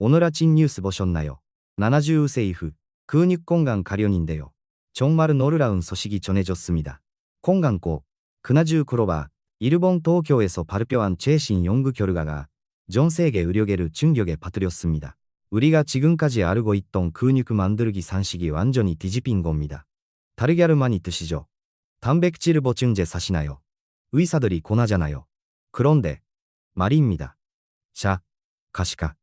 오늘 아침 뉴스 보셨나요? 70 세이프 근육 건강 가련인데요. 정말 놀라운 소식이 전해졌습니다. 건강고 그나주 크로바 일본 도쿄에서 발표한 최신 연구 결과가 전 세계 의료계를 충격에 빠뜨렸습니다. 우리가 지금까지 알고 있던 근육 만들기 상식이 완전히 뒤집힌 겁니다. 달걀을 많이 드시죠? 단백질 보충제 사시나요? 의사들이 권하잖아요. 그런데 말입니다. 자, 가시가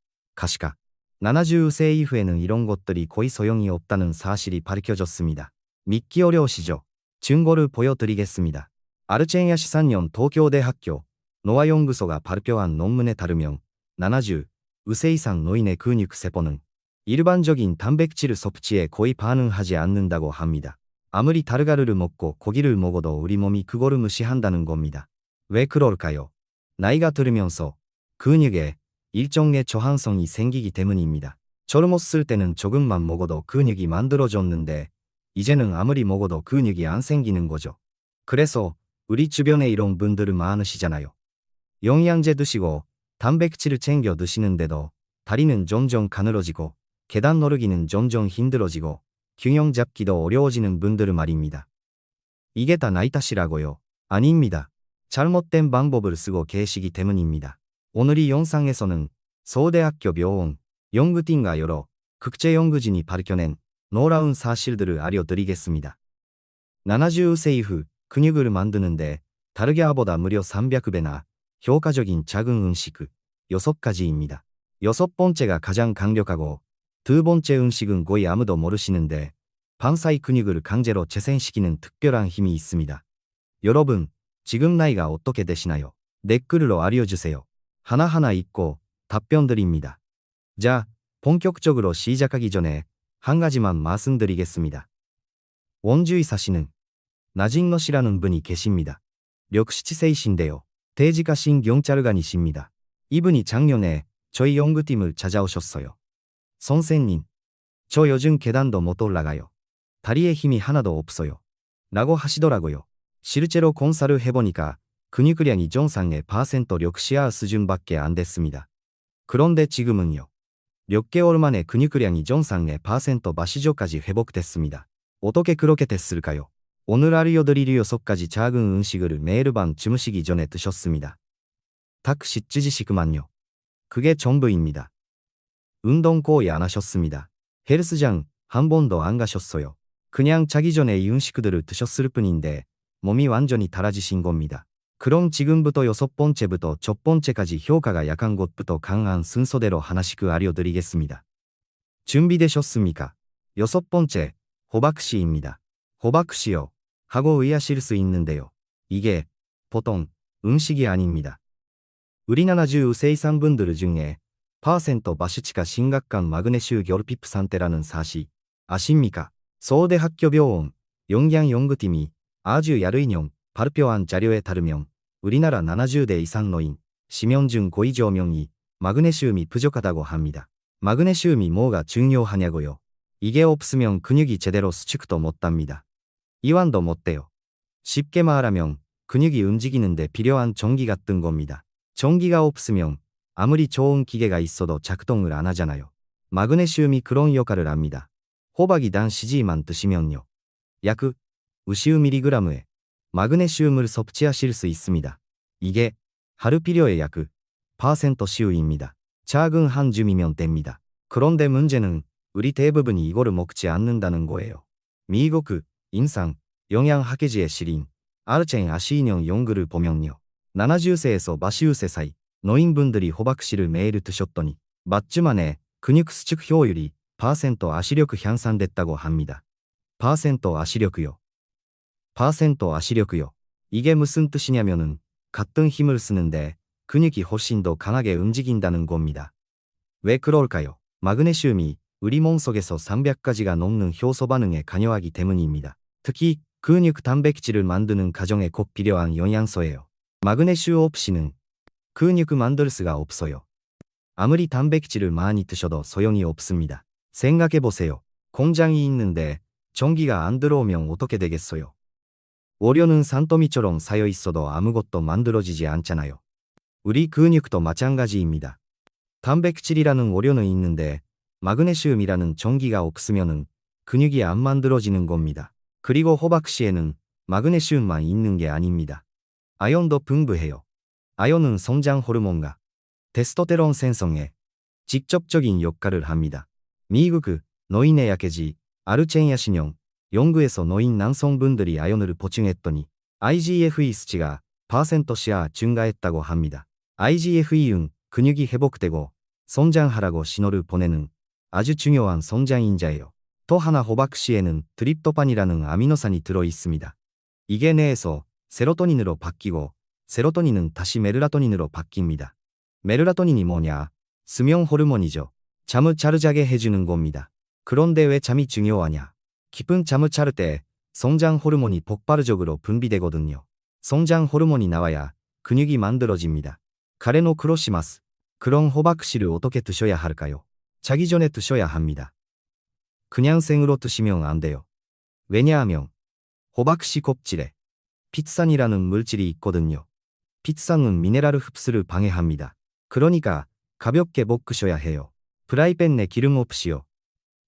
70 세 이후에는 이런 것들이 거의 소용이 없다는 사실이 밝혀졌습니다. 믿기 어려우시죠? 증거를 보여드리겠습니다. 아르체인야시 3년 도쿄대학교 노화연구소가 발표한 논문에 따르면 70 세 이상 노인의 근육 세포는 일반적인 단백질 섭취에 거의 반응하지 않는다고 합니다. 아무리 달걀을 먹고 고기를 먹어도 우리 몸이 그거를 무시한다는 겁니다. 왜 그럴까요? 나이가 들으면서 근육에 일종의 저항성이 생기기 때문입니다. 젊었을 때는 조금만 먹어도 근육이 만들어졌는데 이제는 아무리 먹어도 근육이 안 생기는 거죠. 그래서 우리 주변에 이런 분들은 많으시잖아요. 영양제 드시고 단백질을 챙겨 드시는데도 다리는 점점 가늘어지고 계단 오르기는 점점 힘들어지고 균형 잡기도 어려워지는 분들은 말입니다. 이게 다 나이 탓이라고요? 아닙니다. 잘못된 방법을 쓰고 계시기 때문입니다. 오늘 이 영상에서는 서울대학교 병원 연구팀과 여러 국제연구진이 밝혀낸 놀라운 사실들을 알려드리겠습니다. 70 세 이후 근육을 만드는데 달걀보다 무려 300배나 효과적인 작은 음식 6가지입니다. 6번째가 가장 강력하고 2번째 음식은 거의 아무도 모르시는데 방 사이 근육을 강제로 재생시키는 특별한 힘이 있습니다. 여러분, 지금 나이가 어떻게 되시나요? 댓글로 알려주세요. 하나하나 읽고 답변 드립니다. 자, 본격적으로 시작하기 전에 한 가지만 말씀드리겠습니다. 원주에 사시는 나진노 씨라는 분이 계십니다. 67세이신데요. 퇴직하신 경찰관이십니다. 이분이 작년에 저희 연구팀을 찾아오셨어요. 선생님, 저 요즘 계단도 못 올라가요. 다리에 힘이 하나도 없어요. 라고 하시더라고요. 실제로 검사를 해보니까 근육량이 정상의 % 력시아 수준밖에 안 됐습니다. 그런데 지금은요. 몇 개월 만에 근육량이 정상의 % 마시조까지 회복됐습니다. 어떻게 그렇게 됐을까요? 오늘 알려드릴 6가지 작은 음식을 매일 밤 주무시기 전에 드셨습니다. 딱 씻으시구만요. 그게 전부입니다. 운동 거의 안 하셨습니다. 헬스장 한 번도 안 가셨어요. 그냥 자기 전에 이 음식들을 드셨을 뿐인데 몸이 완전히 달라지신 겁니다. 그럼 지금부터 6번째부터 첫 번째까지 효과가 약한 것부터 강한 순서대로 하나씩 알려드리겠습니다. 준비되셨습니까? 6번째, 호박씨입니다. 호박씨요. 하고 의아실 수 있는데요. 이게 보통 음식이 아닙니다. 우리 70 세 이상 분들 중에 % 마시치가 심각한 마그네슘 결핍 상태라는 사실 아십니까? 서울대학교 병원 영양연구팀이 아주 야르이년 발표한 자료에 따르면 우리나라 70대 이상 노인 10명 중 거의 2명이 마그네슘이 부족하다고 합니다. 마그네슘이 뭐가 중요하냐고요? 이게 없으면 근육이 제대로 수축도 못합니다. 이완도 못돼요. 쉽게 말하면 근육이 움직이는데 필요한 전기 같은 겁니다. 전기가 없으면 아무리 좋은 기계가 있어도 작동을 안 하잖아요. 마그네슘이 그런 역할을 합니다. 호박이 단 CG만 드시면요. 약 50mg의 마그네슘을 섭취하실 수 있습니다. 이게 하루 필요의 약 % 시우입니다. 작은 한 줌이면 됩니다. 그런데 문제는 우리 대부분이 이거를 먹지 않는다는 거예요. 미국 인상 영양학회지에 실린 아르체인 아시인형 연구를 보면요. 70세에서 80세 사이 노인분들이 호박씨를 매일 드셨더니 몇 주 만에 근육 수축 효율이 % 아시력 향상됐다고 합니다. % 아시력요. 아시력요. 이게 무슨 뜻이냐면은 같은 힘을 쓰는데 근육이 훨씬 더 강하게 움직인다는 겁니다. 왜 그럴까요? 마그네슘이 우리 몸속에서 300가지가 넘는 효소 반응에 관여하기 때문입니다. 특히 근육 단백질을 만드는 과정에 꼭 필요한 영양소예요. 마그네슘 없이는 근육 만들 수가 없어요. 아무리 단백질을 많이 드셔도 소용이 없습니다. 생각해보세요. 공장이 있는데 전기가 안 들어오면 어떻게 되겠어요? 오려는 산더미처럼 쌓여 있어도 아무것도 만들어지지 않잖아요. 우리 근육도 마찬가지입니다. 단백질이라는 오료는 있는데 마그네슘이라는 전기가 없으면은 근육이 안 만들어지는 겁니다. 그리고 호박씨에는 마그네슘만 있는 게 아닙니다. 아연도 풍부해요. 아연은 성장 호르몬과 테스토테론 생성에 직접적인 역할을 합니다. 미국 노인의 약해지 아르첸야 신용 연구에서 노인 남성분들이 아연을 보충했더니 IGF-1 수치가 %씩 증가했다고 합니다. IGF-1은 근육이 회복되고 성장하라고 신호를 보내는 아주 중요한 성장인자예요. 또 하나 호박씨에는 트립토판이라는 아미노산이 들어 있습니다. 이게 뇌에서 세로토닌으로 바뀌고 세로토닌은 다시 메르라토닌으로 바뀝니다. 메르라토닌이 뭐냐? 수면 호르몬이죠. 잠을 잘 자게 해주는 겁니다. 그런데 왜 잠이 중요하냐? 깊은 잠을 잘 때 성장 호르몬이 폭발적으로 분비되거든요. 성장 호르몬이 나와야 근육이 만들어집니다. 카레노 크로시마스. 그런 호박씨를 어떻게 드셔야 할까요? 자기 전에 드셔야 합니다. 그냥 생으로 드시면 안 돼요. 왜냐하면 호박씨 껍질에 pit산이라는 물질이 있거든요. pit산은 미네랄 흡수를 방해합니다. 그러니까 가볍게 볶으셔야 해요. 프라이팬에 기름 없이요.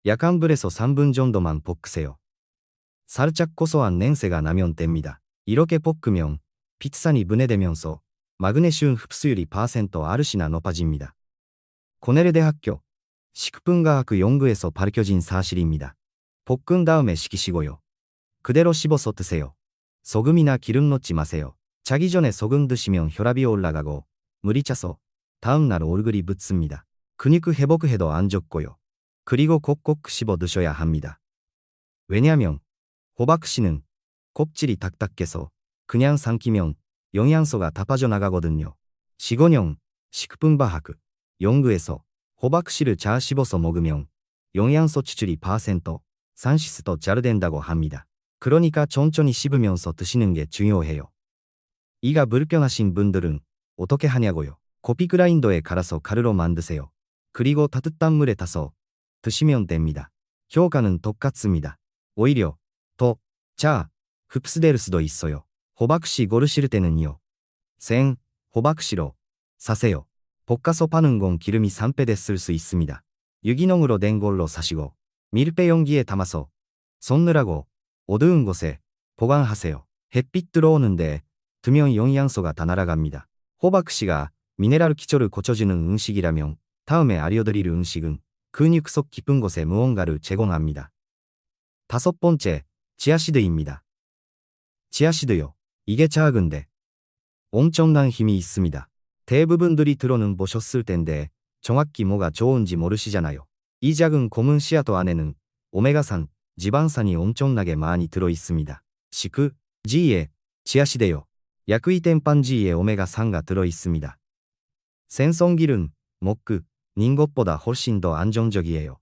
약한 불에서 3분 정도만 볶으세요. 살짝 고소한 냄새가 나면 됩니다. 이렇게 볶으면 pit산이 분해되면서 마그네슘 흡수율이 %r씨나 높아집니다. 코넬 대학교 식품과학 연구에서 밝혀진 사실입니다. 볶은 다음에 식히시고요. 그대로 씹어서 드세요. 소금이나 기름 넣지 마세요. 자기 전에 소금 드시면 혈압이 올라가고 물이 차서 다음날 얼굴이 붓습니다. 근육 회복해도 안 좋고요. 그리고 꼭꼭 씹어 드셔야 합니다. 왜냐면 호박씨는 껍질이 딱딱해서 그냥 삼키면 영양소가 다 빠져나가거든요. 시곤형 식품과학 연구에서 호박씨를 잘 씹어서 먹으면 영양소 추출이 산시스도 잘 된다고 합니다. 그러니까 천천히 씹으면서 드시는 게 중요해요. 이가 불편하신 분들은 어떻게 하냐고요? 커피 그라인더에 갈아서 가루로 만드세요. 그리고 따뜻한 물에 타서 드시면 됩니다. 효과는 똑같습니다. 오히려 더 잘 흡수될 수도 있어요. 호박씨 고르실 때는요. 생 호박씨로 사세요. 볶아서 파는 건 기름이 3배 됐을 수 있습니다. 유기농으로 된 걸로 사시고 밀폐 용기에 담아서 손느라고 어두운 곳에 보관하세요. 햇빛 들어오는데 두면 영양소가 다 날아갑니다. 호박씨가 미네랄 기초를 고쳐주는 음식이라면 다음에 알려드릴 음식은 근육 속 깊은 곳에 무언가를 제공합니다. 5번째, 치아씨드입니다. 치아씨드요. 이게 작은데 엄청난 힘이 있습니다. 대부분들이 들어는 보셨을 텐데 정확히 뭐가 좋은지 모르시잖아요. 이 작은 검은 씨앗 안에는 오메가3, 지방산이 엄청나게 많이 들어 있습니다. 식후 G에 치아씨드요. 약 2.8G의 오메가3가 들어 있습니다. 생선기름, 먹고 닌 것보다 훨씬 더 안정적이에요.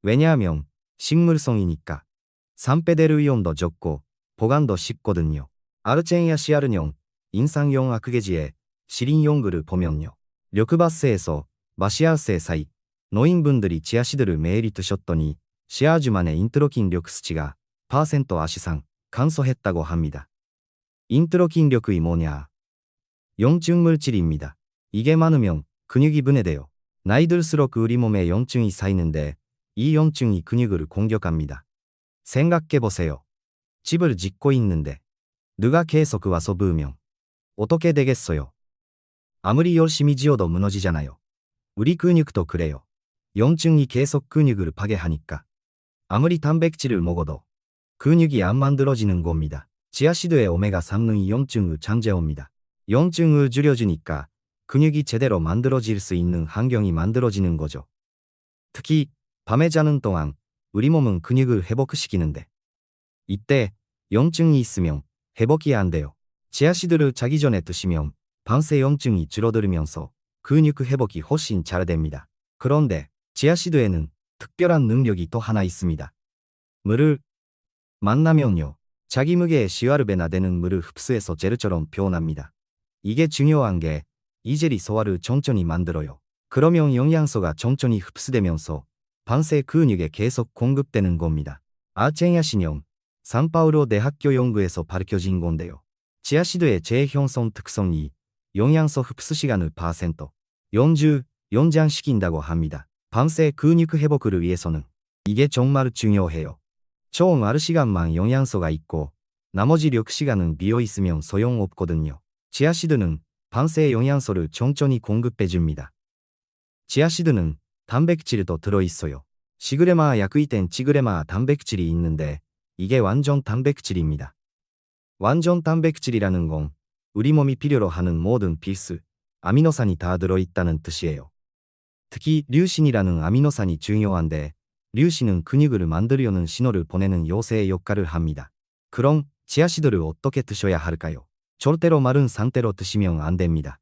왜냐하면 식물성이니까. 산패될 위험도 적고 보관도 쉽거든요. 아르첸야 씨알은용 인상용 악계지의 실인 연구를 보면요. 緑바스에서 마시아세 사이 노인분들이 치아씨드를 매일 드셨더니 4주 만에 인트로킨력 수치가 %아시상 감소했다고 합니다. 인트로킨력이 뭐냐? 염증 물질입니다. 이게 많으면 근육이 분해돼요. 나이 들수록 우리 몸에 염증이 쌓이는데 이 염증이 근육을 공격합니다. 생각해보세요. 집을 짓고 있는데 누가 계속 와서 부으면 어떻게 되겠어요? 아무리 열심히 지어도 무너지잖아요. 우리 근육도 그래요. 염증이 계속 근육을 파괴하니까 아무리 단백질을 먹어도 근육이 안 만들어지는 겁니다. 치아씨드의 오메가3는 염증을 잠재웁니다. 염증을 줄여주니까 근육이 제대로 만들어질 수 있는 환경이 만들어지는 거죠. 특히 밤에 자는 동안 우리 몸은 근육을 회복시키는데 이때 염증이 있으면 회복이 안 돼요. 치아씨드를 자기 전에 드시면 밤새 염증이 줄어들면서 근육 회복이 훨씬 잘 됩니다. 그런데 치아씨드에는 특별한 능력이 또 하나 있습니다. 물을 만나면요. 자기 무게의 10배나 되는 물을 흡수해서 젤처럼 변합니다. 이게 중요한 게 이 젤이 소화를 천천히 만들어요. 그러면 영양소가 천천히 흡수되면서 밤새 근육에 계속 공급되는 겁니다. 아르첸야 신용 산파울로 대학교 연구에서 밝혀진 건데요. 치아씨드의 재현성 특성이 영양소 흡수 시간을 %40 연장시킨다고 합니다. 밤새 근육 회복을 위해서는 이게 정말 중요해요. 처음 4시간만 영양소가 있고 나머지 6시간은 비어 있으면 소용없거든요. 치아시드는 밤새 영양소를 천천히 공급해줍니다. 치아시드는 단백질도 들어있어요. 시그레마 약 2.7g 단백질이 있는데 이게 완전 단백질입니다. 완전 단백질이라는 건 우리 몸이 필요로 하는 모든 필수 아미노산이 다 들어있다는 뜻이에요. 특히 류신이라는 아미노산이 중요한데 류신은 근육을 만들려는 신호를 보내는 요새의 역할을 합니다. 그럼 치아시드를 어떻게 드셔야 할까요? 절대로 마른 상태로 드시면 안 됩니다.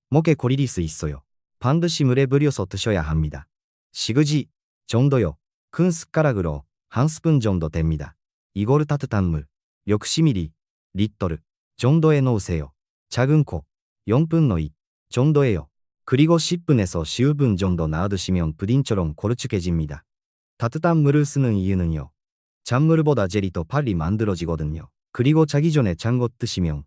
목에 고리릴 수 있어요. 반드시 물에 불여서 드셔야 합니다. 시그지 정도요. 큰 숟가락으로 한 스푼 정도 됩니다. 이걸 따뜻한 물 60ml 정도에 넣으세요. 작은 코 0분의 2 정도예요. 그리고 10분에서 15분 정도 놔두시면 푸딩처럼 걸쭉해집니다. 따뜻한 물을 쓰는 이유는요. 찬물보다 젤이 더 빨리 만들어지거든요. 그리고 자기 전에 짠 것 드시면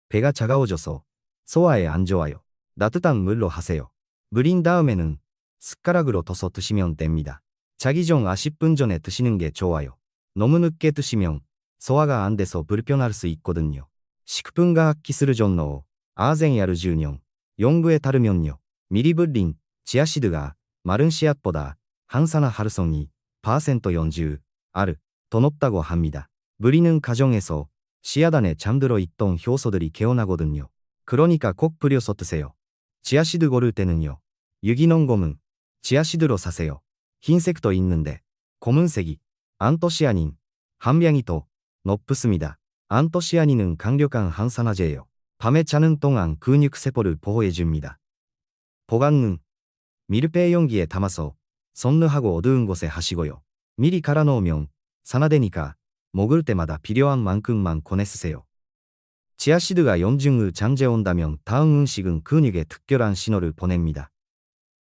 배가 차가워져서 소화에 안 좋아요. 따뜻한 물로 하세요. 물인 다음에는 숟가락으로 떠서 드시면 됩니다. 자기 전 10분 전에 드시는 게 좋아요. 너무 늦게 드시면 소화가 안 돼서 불편할 수 있거든요. 식품과학 기술 전로 아쟁야르 10년 연구에 따르면요. 미리블린, 치아시드가 마른 씨앗보다 항산화 활성이 % 40 R 더 높다고 합니다. 무리는 가정에서 씨앗 안에 잠들어 있던 효소들이 깨어나거든요. 그러니까 꼭 뿌려서 드세요. 치아시드 고를 때는요. 유기농 검은 치아시드로 사세요. 흰색도 있는데 검은색이 안토시아닌 함량이 더 높습니다. 안토시아닌은 강력한 항산화제예요. 밤에 자는 동안 근육세포를 보호해줍니다. 보관은 밀폐 용기에 담아서 선느하고 어두운 곳에 하시고요. 미리 갈아놓으면 산화되니까 먹을 때마다 필요한 만큼만 꺼내 쓰세요. 치아시드가 염증을 잠재운다면 다음 음식은 근육에 특별한 신호를 보냅니다.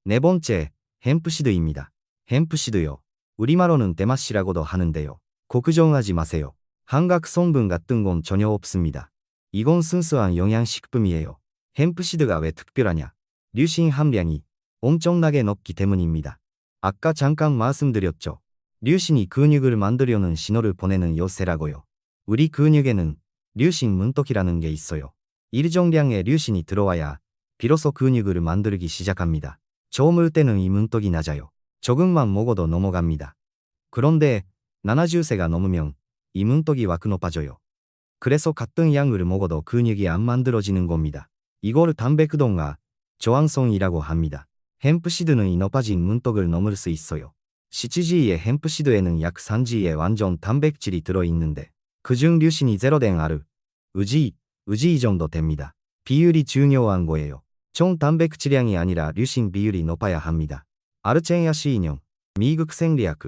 네 번째, 햄프시드입니다. 햄프시드요. 우리말로는 대맛이라고도 하는데요. 걱정하지 마세요. 한각 성분 같은 건 전혀 없습니다. 이건 순수한 영양식품이에요. 햄프시드가 왜 특별하냐? 류신 함량이 엄청나게 높기 때문입니다. 아까 잠깐 말씀드렸죠. 류신이 근육을 만들려는 신호를 보내는 요새라고요. 우리 근육에는 류신 문떡이라는 게 있어요. 일정량의 류신이 들어와야 비로소 근육을 만들기 시작합니다. 처음일 때는 이 문떡이 낮아요. 조금만 먹어도 넘어갑니다. 그런데 70세가 넘으면 이 문떡이 확 높아져요. 그래서 같은 양을 먹어도 근육이 안 만들어지는 겁니다. 이걸 담백동화 저항성이라고 합니다. 햄프시드는 이 높아진 문떡을 넘을 수 있어요. 17G의 햄프시드에는 약 3G의 완전 단백질이 들어있는데 그중 류신이 0된 R, 의지 정도 됩니다. 비율이 중요한 거예요. 총 단백질량이 아니라 류신 비율이 높아야 합니다. 아르첸야시 인형, 미국 생리학,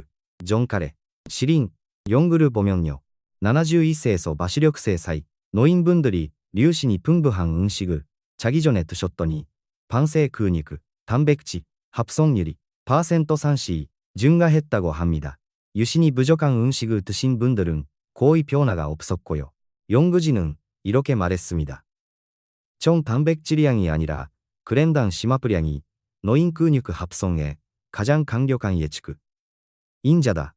정카레, 시린, 연구를 보면요. 71세에서 마시력세 사이 노인분들이 류신이 풍부한 음식을 자기 전에 드셨더니 밤새 근육, 단백질, 합성률이 % 30 증가했다고 합니다. 유신이 부족한 음식을 드신 분들은 거의 변화가 없었고요. 연구진은 이렇게 말했습니다. 총 단백질량이 아니라 그램당 심화불량이 노인 근육 합성에 가장 강력한 예측인자다.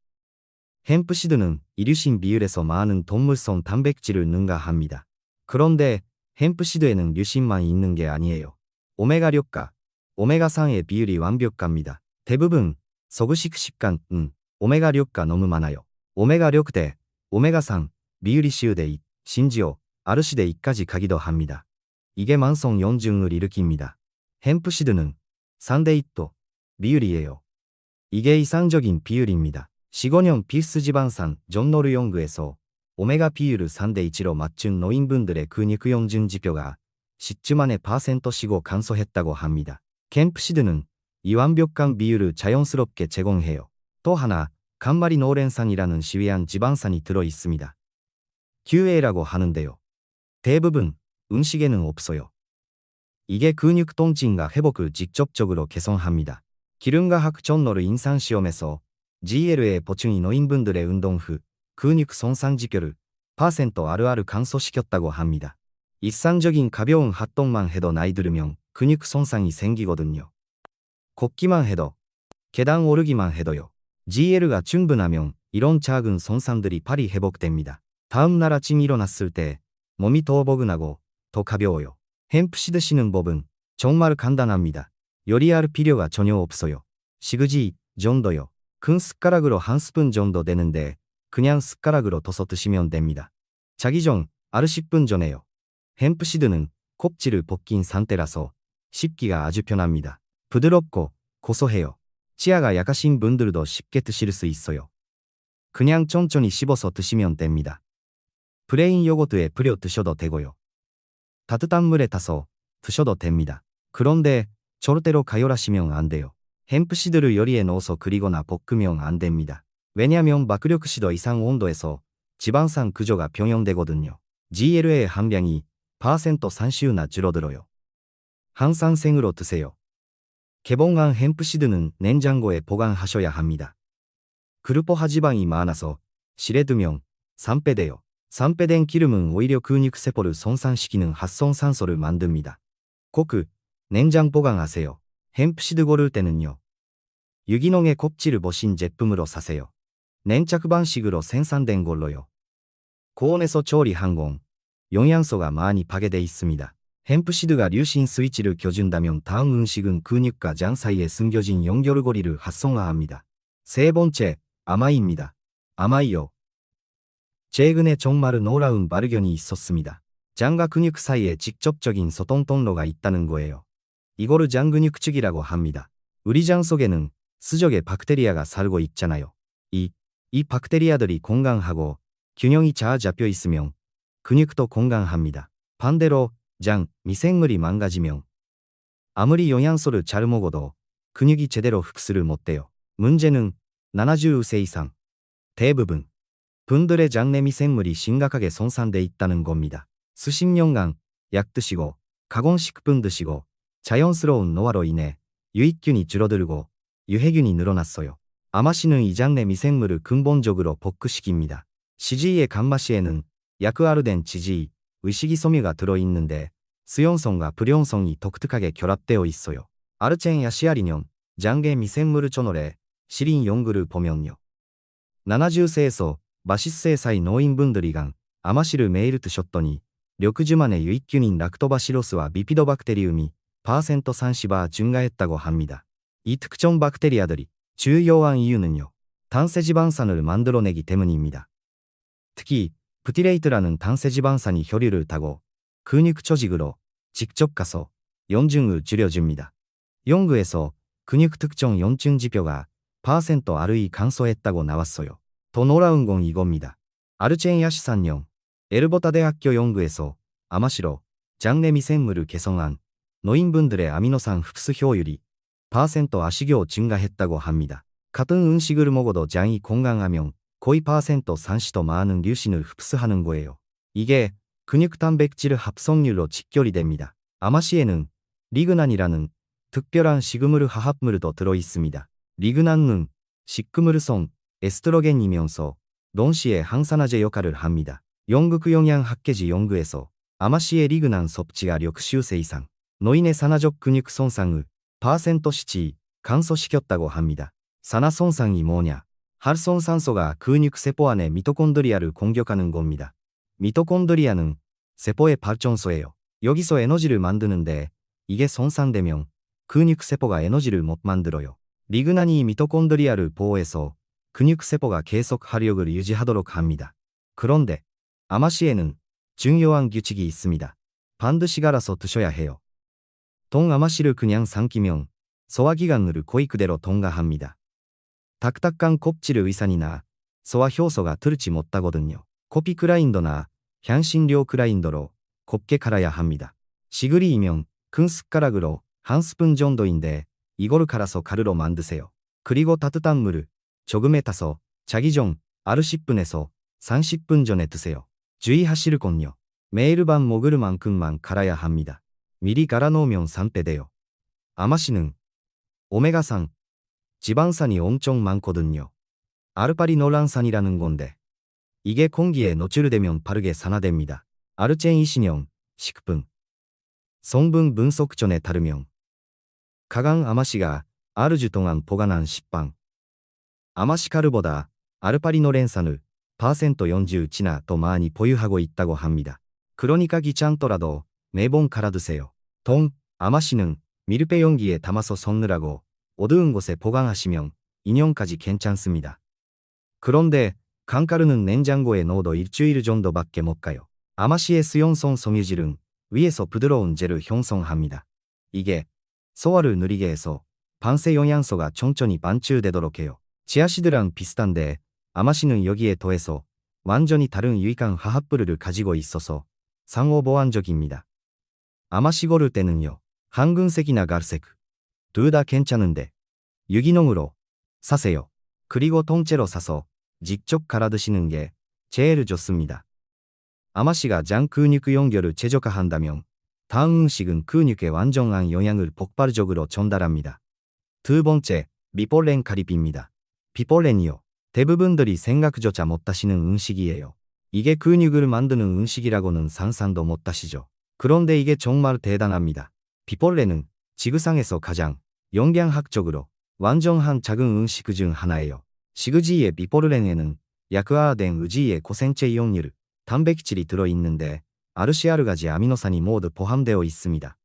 햄프시드는 이류신 비율에서 많은 동물성 단백질을 능가합니다. 그런데 햄프시드에는 류신만 있는 게 아니에요. 오메가6과 오메가3의 비율이 완벽합니다. 대부분 서구식 식간은 오메가6가 너무 많아요. 오메가6 대 오메가3 비율이 10대 2, 심지어 R시 대 2까지 가기도 합니다. 이게 만성 염증을 일으킵니다. 햄프시드는 3대 2도 비율이에요. 이게 이상적인 비율입니다. 15년 필수지방산 전노르 연구에서 오메가 비율을 3대 1로 맞춘 노인분들의 근육 염증 지표가 10주 만에 %15 감소했다고 합니다. 햄프시드는 이 완벽한 비율을 자연스럽게 제공해요. 또 하나, 감마리노렌산이라는 시위한 지방산이 들어 있습니다. QA라고 하는데요. 대부분 음식에는 없어요. 이게 근육 통증과 회복을 직접적으로 개선합니다. 기름과학 전노르 임상시험에서 GLA 보충이 노인분들의 운동 후 근육 손상 지표를 %RR 감소시켰다고 합니다. 일상적인 가벼운 활동만 해도 나이 들으면 근육 손상이 생기거든요. 걷기만 해도 계단 오르기만 해도요. GL가 충분하면 이런 작은 손상들이 빨리 회복됩니다. 다음 날 아침 일어났을 때 몸이 더 포근하고 더 가벼워요. 햄프시드 씻는 법은 정말 간단합니다. 요리할 필요가 전혀 없어요. 시그지 정도요. 큰 숟가락으로 한 스푼 정도 되는데 그냥 숟가락으로 떠서 드시면 됩니다. 자기 전 하루 10분 전에요. 햄프시드는 껍질을 벗긴 상태라서 씹기가 아주 편합니다. 부드럽고 고소해요. 치아가 약하신 분들도 쉽게 드실 수 있어요. 그냥 천천히 씹어서 드시면 됩니다. 플레인 요거트에 뿌려 드셔도 되고요. 따뜻한 물에 타서 드셔도 됩니다. 그런데 절대로 가열하시면 안 돼요. 햄프시드를 요리에 넣어서 그리거나 볶으면 안 됩니다. 왜냐면 박력시도 이상 온도에서 지방산 구조가 변형되거든요. GL의 함량이 % 30나 줄어들어요. 항상 생으로 드세요. 개봉한 햄프시드는 냉장고에 보관하셔야 합니다. 글루포하 지방이 많아서 실에 두면 산패돼요. 산패된 기름은 오히려 근육세포를 손상시키는 활성산소를 만듭니다. 꼭 냉장 보관하세요. 햄프시드 고를 때는요. 유기농의 껍질을 벗긴 제품으로 사세요. 냉착 방식으로 생산된 걸로요. 고온에서 조리한 건 영양소가 많이 파괴돼 있습니다. 햄프시드가 류신 스위치를 켜준다면 다음 음식은 근육과 장 사이에 숨겨진 연결고리를 활성화합니다. 세 번째, 아마이입니다. 아마이요. 최근에 정말 놀라운 발견이 있었습니다. 장과 근육 사이에 직접적인 소통 통로가 있다는 거예요. 이거를 장근육축이라고 합니다. 우리 장 속에는 수족의 박테리아가 살고 있잖아요. 이 박테리아들이 건강하고 균형이 잘 잡혀 있으면 근육도 건강합니다. 반대로 장, 미생물이 망가지면 아무리 영양소를 잘 먹어도 근육이 제대로 흡수를 못해요. 문제는 70세 이상 대부분 분들의 장내 미생물이 심각하게 손상돼 있다는 겁니다. 수십 년간 약 드시고 가공식품 드시고 자연스러운 노화로 인해 유익균이 줄어들고 유해균이 늘어났어요. 아마씨는 이 장내 미생물을 근본적으로 복구시킵니다. CG의 감마씨에는 약효화된 지지, 의식이섬유가 들어있는데 수용성과 불용성이 독특하게 결합되어 있어요. 아르첸 야시아리뇽, 장내 미생물 저널의 실인 연구를 보면요. 70세에서 80세 사이 노인분들이간 아마씨를 매일 드셨더니 60만의 유익균인 락토바시로스와 비피도박테리움이 % 30화 증가했다고 합니다. 이 특정 박테리아들이 주요한 이유는요. 단세지방산을 만들어내기 때문입니다. 특히 프티레이트라는 단세지방산이 혈류를 타고 근육 조직으로 직접 가서 염증을 줄여줍니다. 연구에서 근육 특정 염증 지표가 % R이 감소했다고 나왔어요. 더 놀라운 건 이겁니다. 아르첸 야시산염, 에르버타 대학교 연구에서 아마씨로 장내 미생물을 개성한 노인분들의 아미노산 흡수 효율이 % 아시교 증가했다고 합니다. 같은 음식을 먹어도 장이 건강하면 거의 % 30도 많은 류신을 흡수하는 거예요. 이게 근육 단백질 합성률로 직결이 됩니다. 아마씨에는 리그난이라는 특별한 식물의 화합물도 들어있습니다. 리그난은 식물성 에스트로겐이면서 동시에 항산화제 역할을 합니다. 영국 영양학회지 연구에서 아마씨의 리그난 섭취가 60세 이상 노인의 산화적 근육 손상을 % 감소시켰다고 합니다. 산화 손상이 뭐냐? 활성산소가 근육 세포 안에 미토콘드리아를 공격하는 겁니다. 미토콘드리아는 세포의 발전소예요. 여기서 에너지를 만드는데 이게 손상되면 근육 세포가 에너지를 못 만들어요. 리그난이 미토콘드리아를 보호해서 근육 세포가 계속 활력을 유지하도록 합니다. 그런데 아마씨에는 중요한 규칙이 있습니다. 반드시 갈아서 드셔야 해요. 동아마씨를 그냥 삼키면 소화기관을 거의 그대로 통과합니다. 딱딱한 껍질의 위산이나 소화 효소가 들지 못하거든요. 커피 그라인더나 향신료 그라인더로 곱게 갈아야 합니다. 시그리이면 큰 숟가락으로 한 스푼 정도인데 이거를 갈아서 가루로 만드세요. 그리고 따뜻한 물을 조금에 타서 자기 전 하루 10분에서 30분 전에 드세요. 주의하실 건요. 매일 밤 먹을 만큼만 갈아야 합니다. 미리 갈아 놓으면 산패돼요. 아마씨는 오메가3, 지방산이 엄청 많거든요. 아르파리노란산이라는 건데 이게 공기에 노출되면 빠르게 산화됩니다. 아르첸 이신형, 식품 성분 분석 전에 따르면 가강 아마씨가 아르주 동안 보관한 식빵. 아마시카르보다 알파리노렌산을 퍼센트 40나 더 많이 보유하고 있다고 합니다. 그러니까 귀찮더라도 매번 갈아드세요. 아마씨는 밀폐 용기에 담아서 섞느라고 어두운 곳에 보관하시면 2년까지 괜찮습니다. 그런데 깡가루는 냉장고에 넣어도 일주일 정도밖에 못 가요. 아마씨의 수용성 섬유질은 위에서 부드러운 젤을 형성합니다. 이게 소화를 느리게 해서 방세 영양소가 천천히 반출되도록 해요. 지아시드랑 비슷한데 아마씨는 여기에 더해서 완전히 다른 유익한 화합부를 가지고 있어서 상호 보완적입니다. 아마씨 고를 때는요. 황금색이나 갈색 둘 다 괜찮은데 유기농으로 사세요. 그리고 통째로 사서 직접 갈아 드시는 게 제일 좋습니다. 아마씨가 장 근육 연결을 최적화한다면 다음 음식은 근육에 완전한 영양을 폭발적으로 전달합니다. 두 번째, 비폴렌 가리비입니다. 비폴렌이요. 대부분들이 생각조차 못하시는 음식이에요. 이게 근육을 만드는 음식이라고는 상상도 못하시죠. 그런데 이게 정말 대단합니다. 비폴렌은 지구상에서 가장 영양학적으로 완전한 작은 음식 중 하나예요. 시그지의 비폴렌에는 약화된 의지의 고생체 이온율, 단백질이 들어있는데 아르시아르가지 아미노산이 모두 포함되어 있습니다.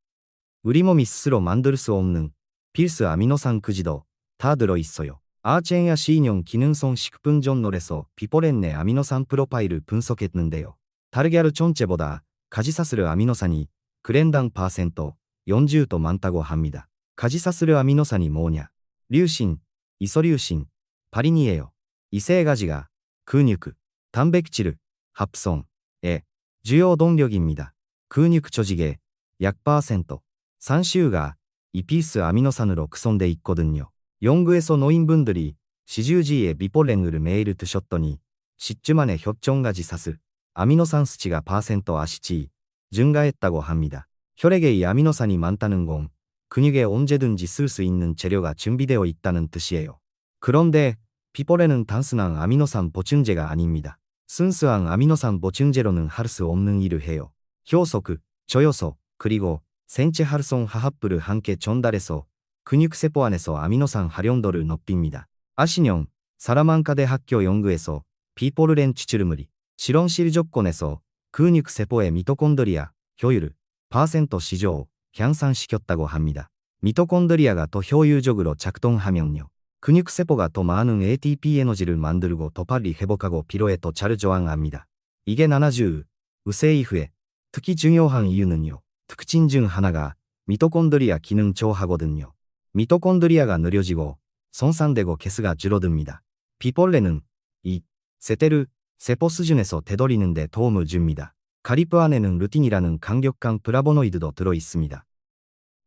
우리 몸이 스스로 만들 수 없는 필수 아미노산 그지도 다 들어있어요. 아체야 C인용 기능성 식품 전널에서 비폴렌 내 아미노산 프로파일을 분석했는데요. 다르게아르 전체보다 가지사스르 아미노산이 그램당 퍼센트 40도 많다고 합니다. 가지사스르 아미노산이 뭐냐? 류신, 이소류신, 바린이에요. 이 세 가지가 근육, 단백질, 합성의 주요 동력입니다. 근육 조직의 약 퍼센트 30가 이 필수 아미노산으로 구성돼 있거든요. 연구에서 노인분들이 시주지에 비폴렌을 매일 드셨더니 10주 만에 혈전가지사스 아미노산 수치가 퍼센트 아시지 증가했다고 합니다. 혈액에 이 아미노산이 많다는 건 근육에 언제든지 쓸 수 있는 재료가 준비되어 있다는 뜻이에요. 그런데 비폴렌은 단순한 아미노산 보충제가 아닙니다. 순수한 아미노산 보충제로는 할 수 없는 일을 해요. 효소그, 저효소, 그리고 생체 활성 화합부를 함께 전달해서 근육세포 안에서 아미노산 활용도를 높입니다. 아시뇽, 사라만카 대학교 연구에서 비폴렌 추출물이 실험실 조건에서 근육세포의 미토콘드리아 효율을 퍼센트 시조 향상시켰다고 합니다. 미토콘드리아가 더 효율적으로 작동하면요. 근육세포가 더 많은 ATP 에너지를 만들고 더 빨리 회복하고 피로에 더 잘 저항합니다. 이게 70세 이후에 특히 중요한 이유는요. 특징 중 하나가 미토콘드리아 기능 저하거든요. 미토콘드리아가 느려지고 손상되고 개수가 줄어듭니다. 비폴렌은 이 세테르 세포 수준에서 되돌리는 데 도움을 줍니다. 가리프 안에는 루틴이라는 강력한 플라보노이드도 들어있습니다.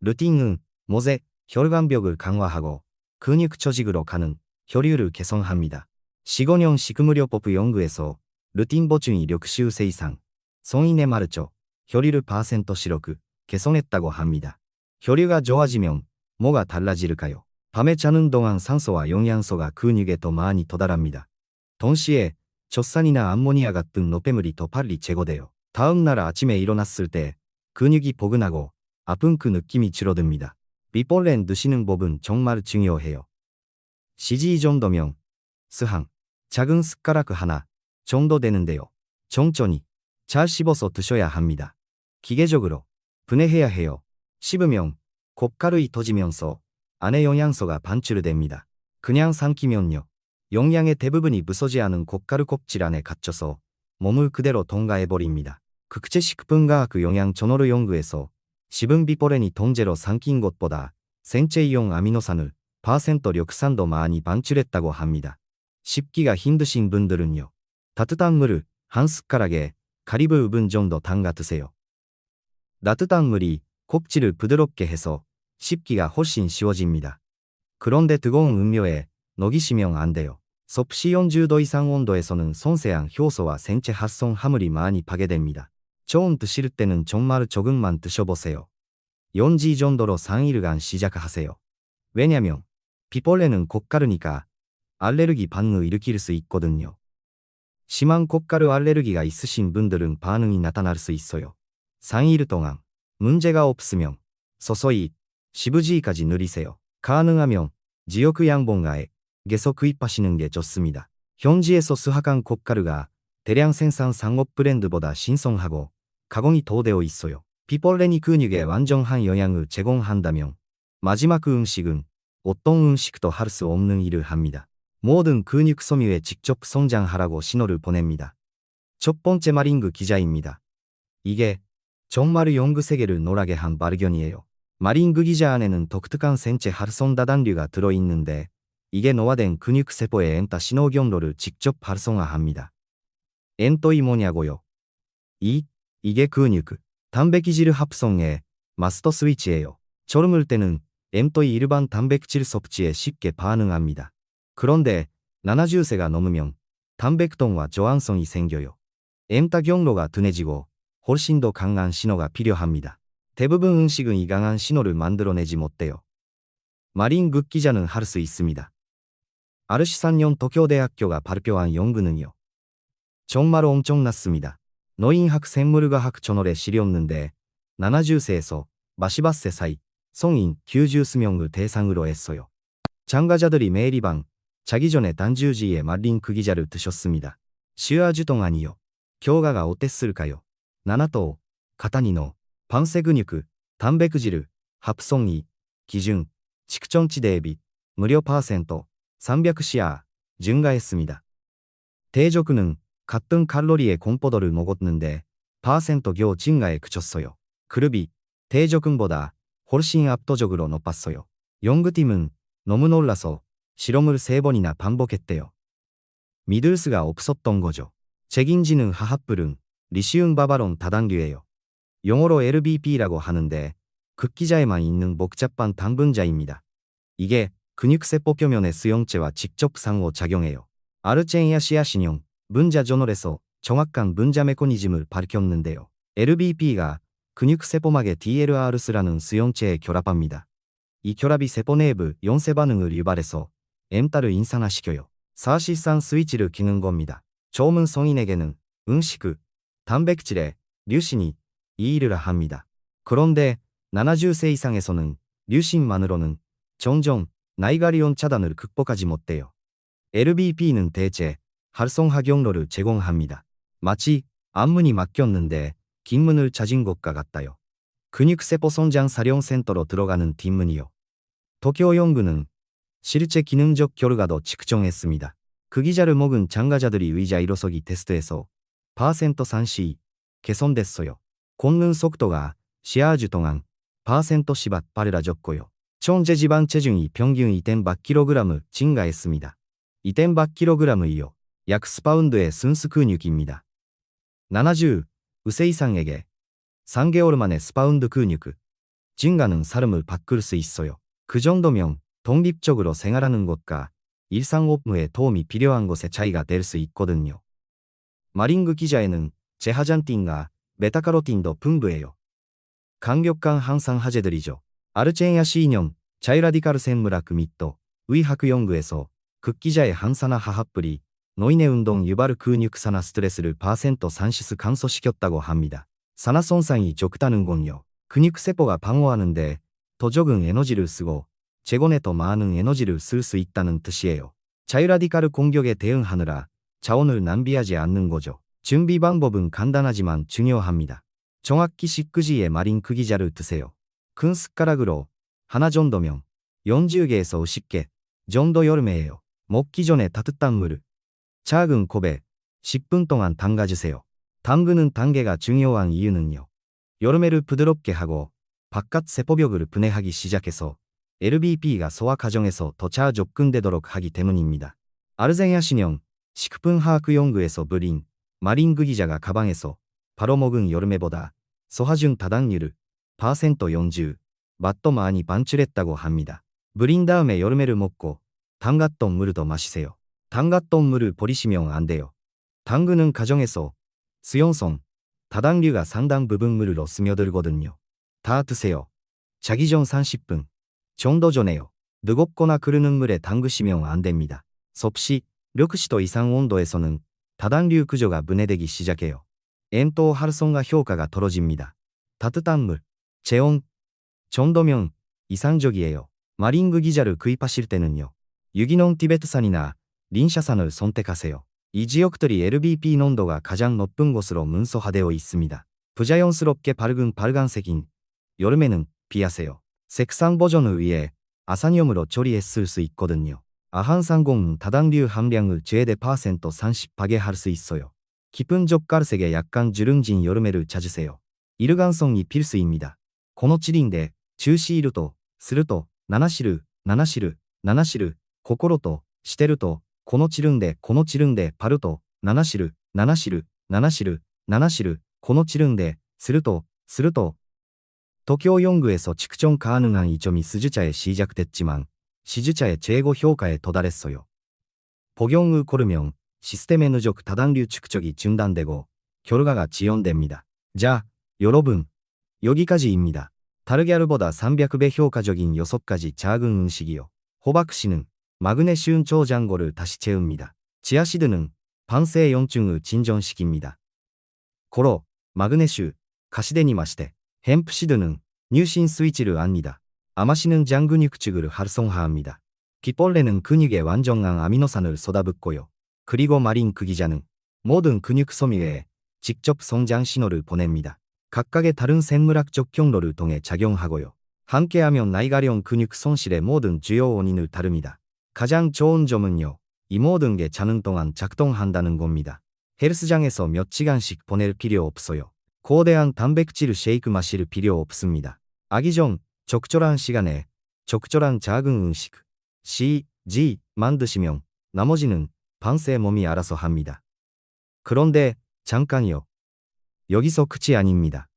루틴은 모세, 혈관벽을 강화하고 근육 조직으로 가는 혈류를 개선합니다. 15년 식물요법 연구에서 루틴 보충이 60세 이상 성인의 말죠. 혈류를 퍼센트 시록 개선했다고 합니다. 혈류가 좋아지면 뭐가 달라질까요? 밤에 자는 동안 산소와 영양소가 근육에 더 많이 도달합니다. 동시에 젖산이나 암모니아 같은 노폐물이 더 빨리 제거돼요. 다음 날 아침에 일어났을 때 근육이 포근하고 아픈 그 느낌이 줄어듭니다. 비폴렌 드시는 법은 정말 중요해요. CG 이 정도면 스항, 작은 숟가락 하나 정도 되는데요. 천천히 잘 씹어서 드셔야 합니다. 기계적으로 분해해야 해요. 씹으면 곱가루이 터지면서 안에 영양소가 반출됩니다. 그냥 삼키면요. 영양의 대부분이 부서지 않은 곱가루 껍질 안에 갇혀서 몸을 그대로 통과해버립니다. 국제식품과학 영양 저널 연구에서 씹은 비폴렌이 통째로 삼킨 것보다 생체 이용 아미노산을 퍼센트 60도 많이 방출했다고 합니다. 씹기가 힘드신 분들은요. 따뜻한 물을 한 숟가락에 가리브 5분 정도 담가 드세요. 따뜻한 물이 껍질을 부드럽게 해서 씹기가 훨씬 쉬워집니다. 그런데 뜨거운 음료에 녹이시면 안 돼요. 섭씨 40도 이상 온도에서는 섬세한 효소와 생체 활성 화물이 많이 파괴됩니다. 처음 드실 때는 정말 조금만 드셔보세요. 40 정도로 3일간 시작하세요. 왜냐면 비폴렌은 곱가루니까 알레르기 반응을 일으킬 수 있거든요. 심한 곱가루 알레르기가 있으신 분들은 반응이 나타날 수 있어요. 3일 동안 문제가 없으면 서서히 15지까지 늘리세요. 가능하면 지역 양봉가에 계속 입하시는 게 좋습니다. 현지에서 수확한 고가루가 대량 생산 상업 브랜드보다 신선하고 가공이 더 되어 있어요. 비벌레니 근육에 완전한 영양을 제공한다면 마지막 음식은 어떤 음식도 할 수 없는 일을 합니다. 모든 근육 섬유에 직접 성장하라고 신호를 보냅니다. 첫 번째 마링그 기자입니다. 이게 정말 연구 세계를 놀라게 한 발견이에요. 마링그 기자 안에는 독특한 생체 활성 다단류가 들어있는데 이게 노화된 근육세포의 엔타 신호 경로를 직접 활성화합니다. 엔토이 뭐냐고요? 이게 근육, 단백질 합성의 마스터 스위치예요. 젊을 때는 엔토이 일반 단백질 섭취에 쉽게 반응합니다. 그런데 70세가 넘으면 단백통과 저항성이 생겨요. 엔타 경로가 둔해지고 훨씬 더 강한 신호가 필요합니다. 대부분 음식은 이 강한 신호를 만들어내지 못해요. 마링그 기자는 할 수 있습니다. 아르시산년 도쿄대학교가 발표한 연구는요. 정말 엄청났습니다. 노인학 생물과학 저널에 실렸는데 70세에서 48세 사이 성인 90명을 대상으로 했어요. 참가자들이 매일 밤 자기 전에 단주지에 마링그 기자를 드셨습니다. 10주 동안이요. 결과가 어땠을까요? 7도, 가타니노, 방세 근육, 단백질, 합성이, 기준, 측정치 대비, 무료 퍼센트, 300시야 증가했습니다. 대적은 같은 칼로리의 공포도를 먹었는데 퍼센트 교 증가에 그쳤어요. 그룹이 대적은보다 훨씬 압도적으로 높았어요. 연구팀은 너무 놀라서 실험을 3번이나 반복했대요. 믿을 수가 없었던 거죠. 책임지는 화합물은 리시움 바바론 다단류예요. 영어로 LBP라고 하는데 극기자에만 있는 복잡한 당분자입니다. 이게 근육세포 표면의 수용체와 직접 상호작용해요. 아르체니아시아 신형 분자 저널에서 정확한 분자 메커니즘을 밝혔는데요. LBP가 근육세포막의 DLRS라는 수용체에 결합합니다. 이 결합이 세포 내부 연쇄 반응을 유발해서 엔타를 인산화시켜요. 사실상 스위치를 켜는 겁니다. 젊은 성인에게는 음식, 단백질에 류신이 이 일을 합니다. 그런데 70세 이상에서는 류신만으로는 점점 나이가리온 차단을 극복하지 못해요. LBP는 대체 활성화 경로를 제공합니다. 마치 앞문이 막혔는데 뒷문을 찾은 것과 같아요. 근육세포 성장 사령센터로 들어가는 뒷문이요. 도쿄 연구는 실제 기능적 결과도 측정했습니다. 그 기자를 먹은 참가자들이 의자 일어서기 테스트에서 퍼센트 3시 개선됐어요. 걷는 속도가 10주 동안 퍼센트 10밭 빨라졌고요. 전체 지방 체중이 평균 2.8kg 증가했습니다. 2.8kg이요. 약 10파운드의 순수 근육입니다. 70세 이상에게 3개월 만에 10파운드 근육 증가는 사람을 바꿀 수 있어요. 그 정도면 독립적으로 생활하는 것과 일상 업무에 도움이 필요한 것의 차이가 될 수 있거든요. 마링그 기자에는 제하잔틴과 베타카로틴도 풍부해요. 강력한 항상 화제들이죠. 아르체니아시 인형 자유라디칼 생물학 및도 의학 연구에서 극기자의 항산화 화합물이 노인의 운동 유발 근육 산화 스트레스를 퍼센트 30 감소시켰다고 합니다. 산화 손상이 적다는 건요. 근육세포가 방어하는데 더 적은 에너지를 쓰고 재건에 더 많은 에너지를 쓸 수 있다는 뜻이에요. 자유라디칼 공격에 대응하느라 자원을 낭비하지 않는 거죠. 준비 방법은 간단하지만 중요합니다. 정확히 19시에 마링그 기자를 드세요. 큰 숟가락으로 하나 정도면 40개에서 50개 정도 여름에예요. 먹기 전에 따뜻한 물을 작은 컵에 10분 동안 담가주세요. 담그는 단계가 중요한 이유는요. 여름에를 부드럽게 하고 바깥 세포벽을 분해하기 시작해서 LBP가 소화 과정에서 더 잘 접근되도록 하기 때문입니다. 아르제니아 신형 식품화학 연구에서 불린 마링그 기자가 가방에서 바로 먹은 여름에보다 소화중 다당류를 퍼센트 40 맛도 많이 반출했다고 합니다. 불린 다음에 여름에를 먹고 담갔던 물을 더 마시세요. 담갔던 물을 버리시면 안 돼요. 담그는 과정에서 수용성, 다당류가 상당 부분 물로 스며들거든요. 다 드세요. 자기 전 30분 정도 전에요. 뜨겁거나 흐르는 물에 담그시면 안 됩니다. 섭씨 6시 이상 온도에서는 다당류 구조가 분해되기 시작해요. 엔토 활성화 효과가 떨어집니다. 따뜻한 물, 체온 정도면 이상적이에요. 마링그 기자를 구입하실 때는요. 유기농 티베트산이나 린샤산을 선택하세요. 이 지역들이 LBP 농도가 가장 높은 곳으로 문서화되어 있습니다. 부자연스럽게 밝은 빨간색인 여름에는 피하세요. 색상 보존을 위해 아사니움으로 조리했을 수 있거든요. 아한상공은 다당류 함량을 최대 % 30% 할 수 있어요. 깊은 젓갈색에 약간 주름진 여름에를 찾으세요. 일관성이 필수입니다. このチリンで中止いるとすると7知る7知る7知る心としてるとこのチルンでパルと7知る7知る7知る7知るこのチルンですると도쿄 연구에서 측정 가능한 이 점이 스주차에 시작됐지만 시주차의 최고 효과에 도달했어요. 복용을 고르면 시스템의 누적 다당류 축적이 중단되고 결과가 지연됩니다. 자, 여러분, 여기까지입니다. 다르게알보다 300배 효과적인 6가지 작은 음식이요. 호박씨는 마그네슘 저장고를 다시 채웁니다. 치아시드는 반세염증을 진전시킵니다. 고로, 마그네슘, 가시되니마시테, 햄프시드는 뉴신 스위치를 압니다. 아마시는 장근육축을 활성화합니다. 깃벌레는 근육에 완전한 아미노산을 쏟아붓고요. 그리고 마린 그 기자는 모든 근육 섬유에 직접 성장 신호를 보냅니다. 각각의 다른 생물학적 경로를 통해 작용하고요. 함께하면 나이가령 근육 손실의 모든 주요 원인을 다룹니다. 가장 좋은 점은요. 이 모든 게 자는 동안 작동한다는 겁니다. 헬스장에서 몇 시간씩 보낼 필요 없어요. 거대한 단백질 쉐이크 마실 필요 없습니다. 아기 전 적절한 시간에 적절한 작은 음식 만드시면 나머지는 반세 몸이 알아서 합니다. 그런데 잠깐요. 여기서 끝이 아닙니다.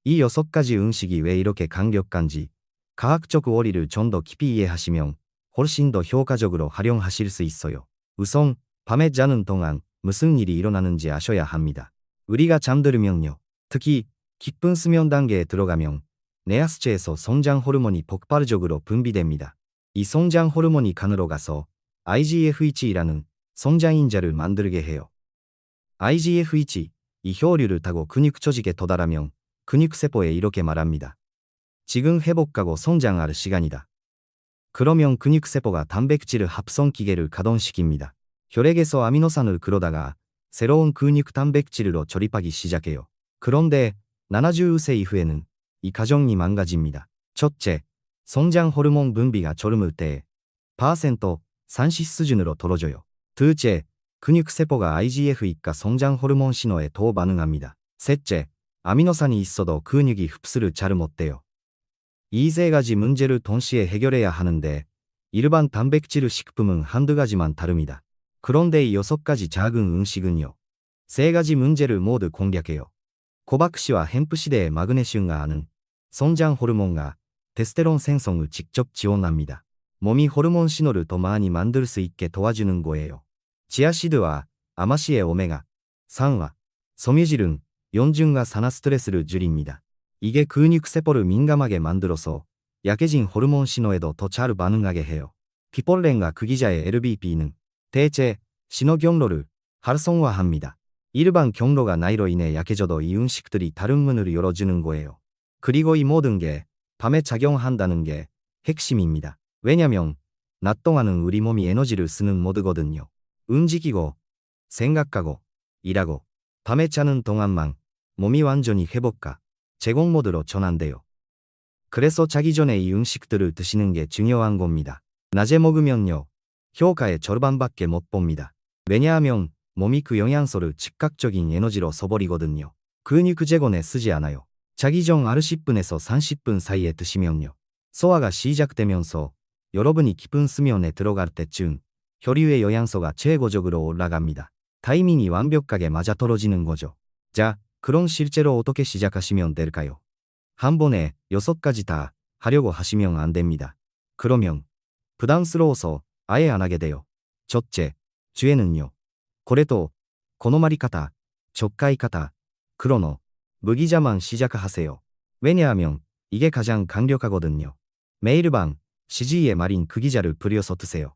이 6가지 음식이 왜 이렇게 강력한지 과학적 원리를 좀 더 깊이 이해하시면 훨씬 더 효과적으로 활용하실 수 있어요. 우선 밤에 자는 동안 무슨 일이 일어나는지 아셔야 합니다. 우리가 잠들면요. 특히 깊은 수면 단계에 들어가면 뇌하수체에서 성장 호르몬이 폭발적으로 분비됩니다. 이 성장 호르몬이 간으로 가서 IGF-1이라는 성장인자를 만들게 해요. IGF-1, 이 효류를 타고 근육 조직에 도달하면 근육세포에 이렇게 말합니다. 지금 회복하고 성장할 시간이다. 그러면 근육세포가 단백질 합성 기계를 가동시킵니다. 혈액에서 아미노산을 끌어다가 새로운 근육 단백질로 조립하기 시작해요. 그런데 70세 이후에는 이 과정이 망가집니다. 첫째, 성장 호르몬 분비가 졸음을 때 % 30 수준으로 떨어져요. 둘째, 근육세포가 IGF-1과 성장 호르몬 신호에 더 반응합니다. 셋째, 아미노산이 있어도 근육이 흡수를 잘 못해요. 이 세 가지 문제를 동시에 해결해야 하는데 일반 단백질 식품은 한두 가지만 다릅니다. 그런데 이 6가지 작은 음식은요. 세 가지 문제를 모두 공략해요. 호박씨와 햄프시드의 마그네슘과 아는 성장 호르몬과 테스테론 생성을 직접 지원합니다. 몸이 호르몬 신호를 더 많이 만들 수 있게 도와주는 거예요. 치아시드와 아마씨의 오메가 3와 섬유질은 연중과 산화 스트레스를 줄입니다. 이게 근육세포를 민감하게 만들어서 약해진 호르몬 신호에도 더 잘 반응하게 해요. 깃벌레과 그 기자의 LBP는 대체 신호 경로를 활성화합니다. 일반 경로가 나이로 인해 약해져도 이 음식들이 다른 문을 열어주는 거예요. 그리고 이 모든 게 밤에 작용한다는 게 핵심입니다. 왜냐면 낮 동안은 우리 몸이 에너지를 쓰는 모드거든요. 움직이고 생각하고 일하고 밤에 자는 동안만 몸이 완전히 회복과 제공 모드로 전환돼요. 그래서 자기 전에 이 음식들을 드시는 게 중요한 겁니다. 낮에 먹으면요. 효과의 절반밖에 못 봅니다. 왜냐하면 몸이 그 영양소를 즉각적인 에너지로 써버리거든요. 근육 재건에 쓰지 않아요. 자기 전 10분에서 30분 사이에 드시면요. 소화가 시작되면서 여러분이 깊은 수면에 들어갈 때쯤 혈류의 영양소가 최고적으로 올라갑니다. 타이밍이 완벽하게 맞아떨어지는 거죠. 자, 그럼 실제로 어떻게 시작하시면 될까요? 한 번에 6가지 다 하려고 하시면 안 됩니다. 그러면 부담스러워서 아예 안 하게 돼요. 첫째, 주에는요. 고래도 고노마리카타, 적가이카타, 크로노, 무기자만 시작하세요. 왜냐하면 이게 가장 강력하거든요. 매일 밤 시지에 말인 그 기자를 부려서 드세요.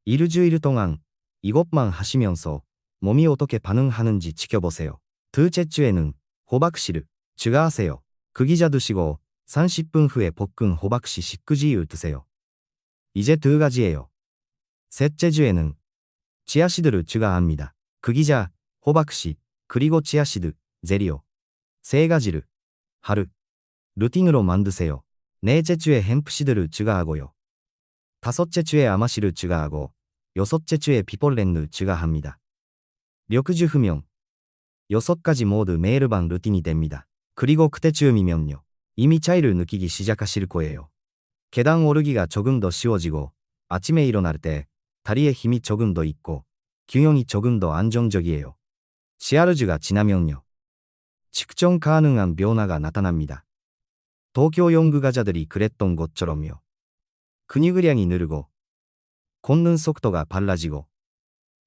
일주일 동안 이것만 하시면서 몸이 어떻게 반응하는지 지켜보세요. 둘째 주에는 호박씨를 추가하세요. 그 기자 드시고 30분 후에 볶은 호박씨 식구지를 드세요. 이제 두 가지예요. 셋째 주에는 치아시드를 추가합니다. 크기자, 호박씨, 그리고 치아시드, 제리요. 세 가지를 하루 루틴으로 만드세요. 넷째 주에 햄프시드를 추가하고요. 다섯째 주에 아마씨를 추가하고 여섯째 주에 비폴렌을 추가합니다. 6주 후면 6가지 모두 매일 밤 루틴이 됩니다. 그리고 그때쯤이면요. 이미 차이를 느끼기 시작하실 거예요. 계단 오르기가 조금 더 쉬워지고 아침에 일어날 때 다리에 힘이 조금 더 있고 균형이 조금 더 안정적이에요. 시아르주가 지나면요. 측정 가능한 변화가 나타납니다. 도쿄 연구가자들이 그랬던 것처럼요. 근육량이 늘고 걷는 속도가 빨라지고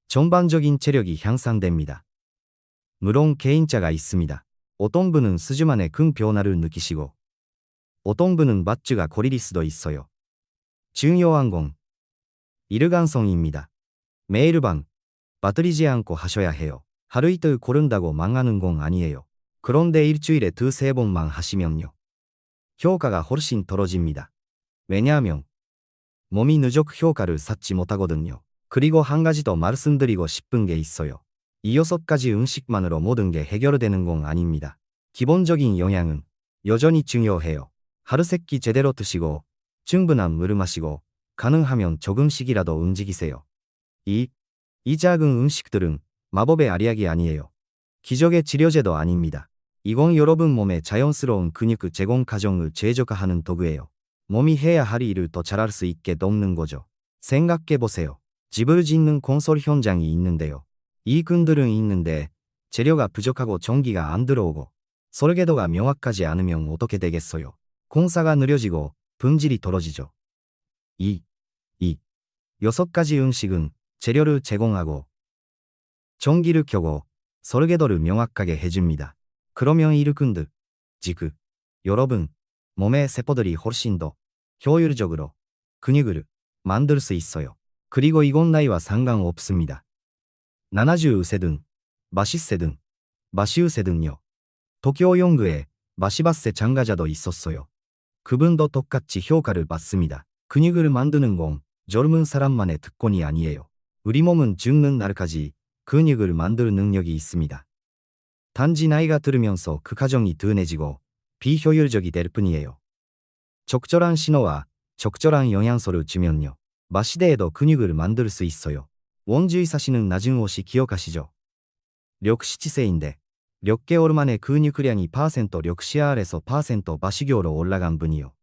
전반적인 체력이 향상됩니다. 물론 개인차가 있습니다. 어떤 분은 수주 만에 큰 변화를 느끼시고 어떤 분은 몇 주가 걸릴 수도 있어요. 중요한 건 일관성입니다. 매일 밤 빠뜨리지 않고 하셔야 해요. 하루 이틀 고른다고 망하는 건 아니에요. 그런데 일주일에 두세 번만 하시면요. 효과가 훨씬 떨어집니다. 왜냐하면 몸이 누적 효과를 찾지 못하거든요. 그리고 한 가지 더 말씀드리고 싶은 게 있어요. 이 6가지 음식만으로 모든 게 해결되는 건 아닙니다. 기본적인 영양은 여전히 중요해요. 하루 세 끼 제대로 드시고 충분한 물을 마시고 가능하면 조금씩이라도 움직이세요. 이 작은 음식들은 마법의 알약이 아니에요. 기적의 치료제도 아닙니다. 이건 여러분 몸에 자연스러운 근육 제공 과정을 최적화하는 도구예요. 몸이 해야 할 일을 더 잘할 수 있게 돕는 거죠. 생각해보세요. 집을 짓는 건설 현장이 있는데요. 일꾼들은 있는데 재료가 부족하고 전기가 안 들어오고 설계도가 명확하지 않으면 어떻게 되겠어요? 공사가 느려지고 품질이 떨어지죠. 이 6가지 음식은 재료를 제공하고 전기를 켜고 설계도를 명확하게 해줍니다. 그러면 일꾼들, 즉 여러분 몸의 세포들이 훨씬 더 효율적으로 근육을 만들 수 있어요. 그리고 이건 나이와 상관없습니다. 70세든 마시세든 마시우세든요. 도쿄 연구에 마시바세 참가자도 있었어요. 그분도 똑같이 효과를 받습니다. 근육을 만드는 건 젊은 사람만의 특권이 아니에요. 우리 몸은 죽는 날까지 근육을 만들 능력이 있습니다. 단지 나이가 들으면서 그 과정이 둔해지고 비효율적이 될 뿐이에요. 적절한 신호와 적절한 영양소를 주면요. 마시대에도 근육을 만들 수 있어요. 원주의 사시는 나중 옷이 기억하시죠? 력시치세인데 몇 개월 만에 근육량이 력시알에서 마시교로 올라간 분이요.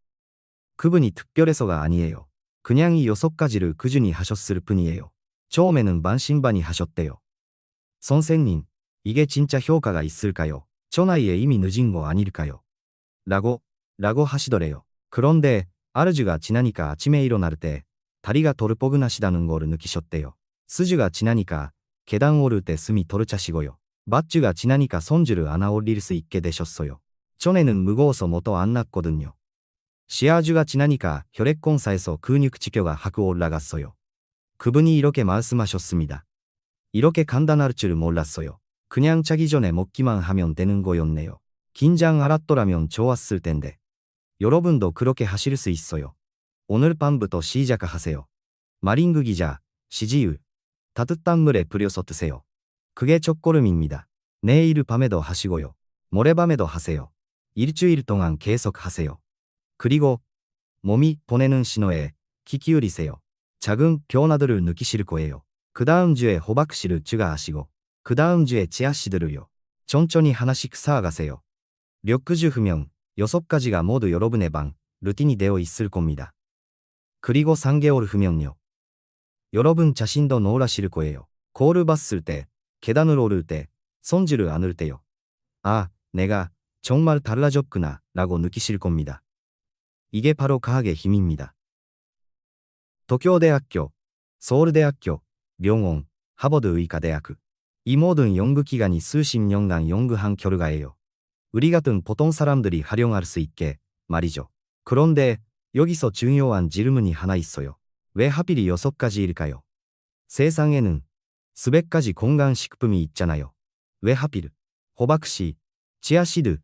그분이 특별해서가 아니에요. 그냥 이 6가지를 꾸준히 하셨을 뿐이에요. 처음에는 반신반의 하셨대요. 선생님, 이게 진짜 효과가 있을까요? 저 나이에 이미 늦은 거 아닐까요? 라고 하시더래요. 그런데 아르주가 지나니까 아침에 일어날 때 다리가 덜 뻐근하시다는 거를 느끼셨대요. 스주가 지나니까 계단 오를 때 숨이 덜 차시고요. 맛주가 지나니까 손주를 안아 올릴 수 있게 되셨어요. 전에는 무거워서 못도 안 났거든요. 시아주가 지나니까 혈액검사에서 근육 지표가 확 올라갔어요. 그분이 이렇게 말씀하셨습니다. 이렇게 간단할 줄 몰랐어요. 그냥 자기 전에 먹기만 하면 되는 거였네요. 긴장 알았더라면 좋았을 텐데. 여러분도 그렇게 하실 수 있어요. 오늘 밤부터 시작하세요. 마린그 기자, 시지유. 따뜻한 물에 불여서 드세요. 그게 첫걸음입니다. 내일 밤에도 하시고요. 모레밤에도 하세요. 일주일 동안 계속 하세요. 그리고 몸이 보내는 신호에 귀 기울이세요. 작은 변화들을 느끼실 거예요. 그 다음 주에 호박씨를 추가하시고 그 다음 주에 치아씨들을요. 천천히 하나씩 쌓아가세요. 6주 후면 6가지가 모두 여러분의 방 루틴이 되어 있을 겁니다. 그리고 3개월 후면요. 여러분 자신도 놀라실 거예요. 거울을 봤을 때, 계단을 오를 때, 손질을 안을 때요. 아, 내가 정말 달라졌구나 라고 느끼실 겁니다. 이게 바로 과학의 힘입니다. 도쿄대학교, 서울대학교, 병원, 하버드 의과대학. 이 모든 연구기관이 수십 년간 연구한 결과예요. 우리 같은 보통 사람들이 활용할 수 있게 말이죠. 그런데 여기서 중요한 질문이 하나 있어요. 왜 하필이 6가지일까요? 세상에는 수백 가지 건강식품이 있잖아요. 왜 하필 호박씨, 치아씨드,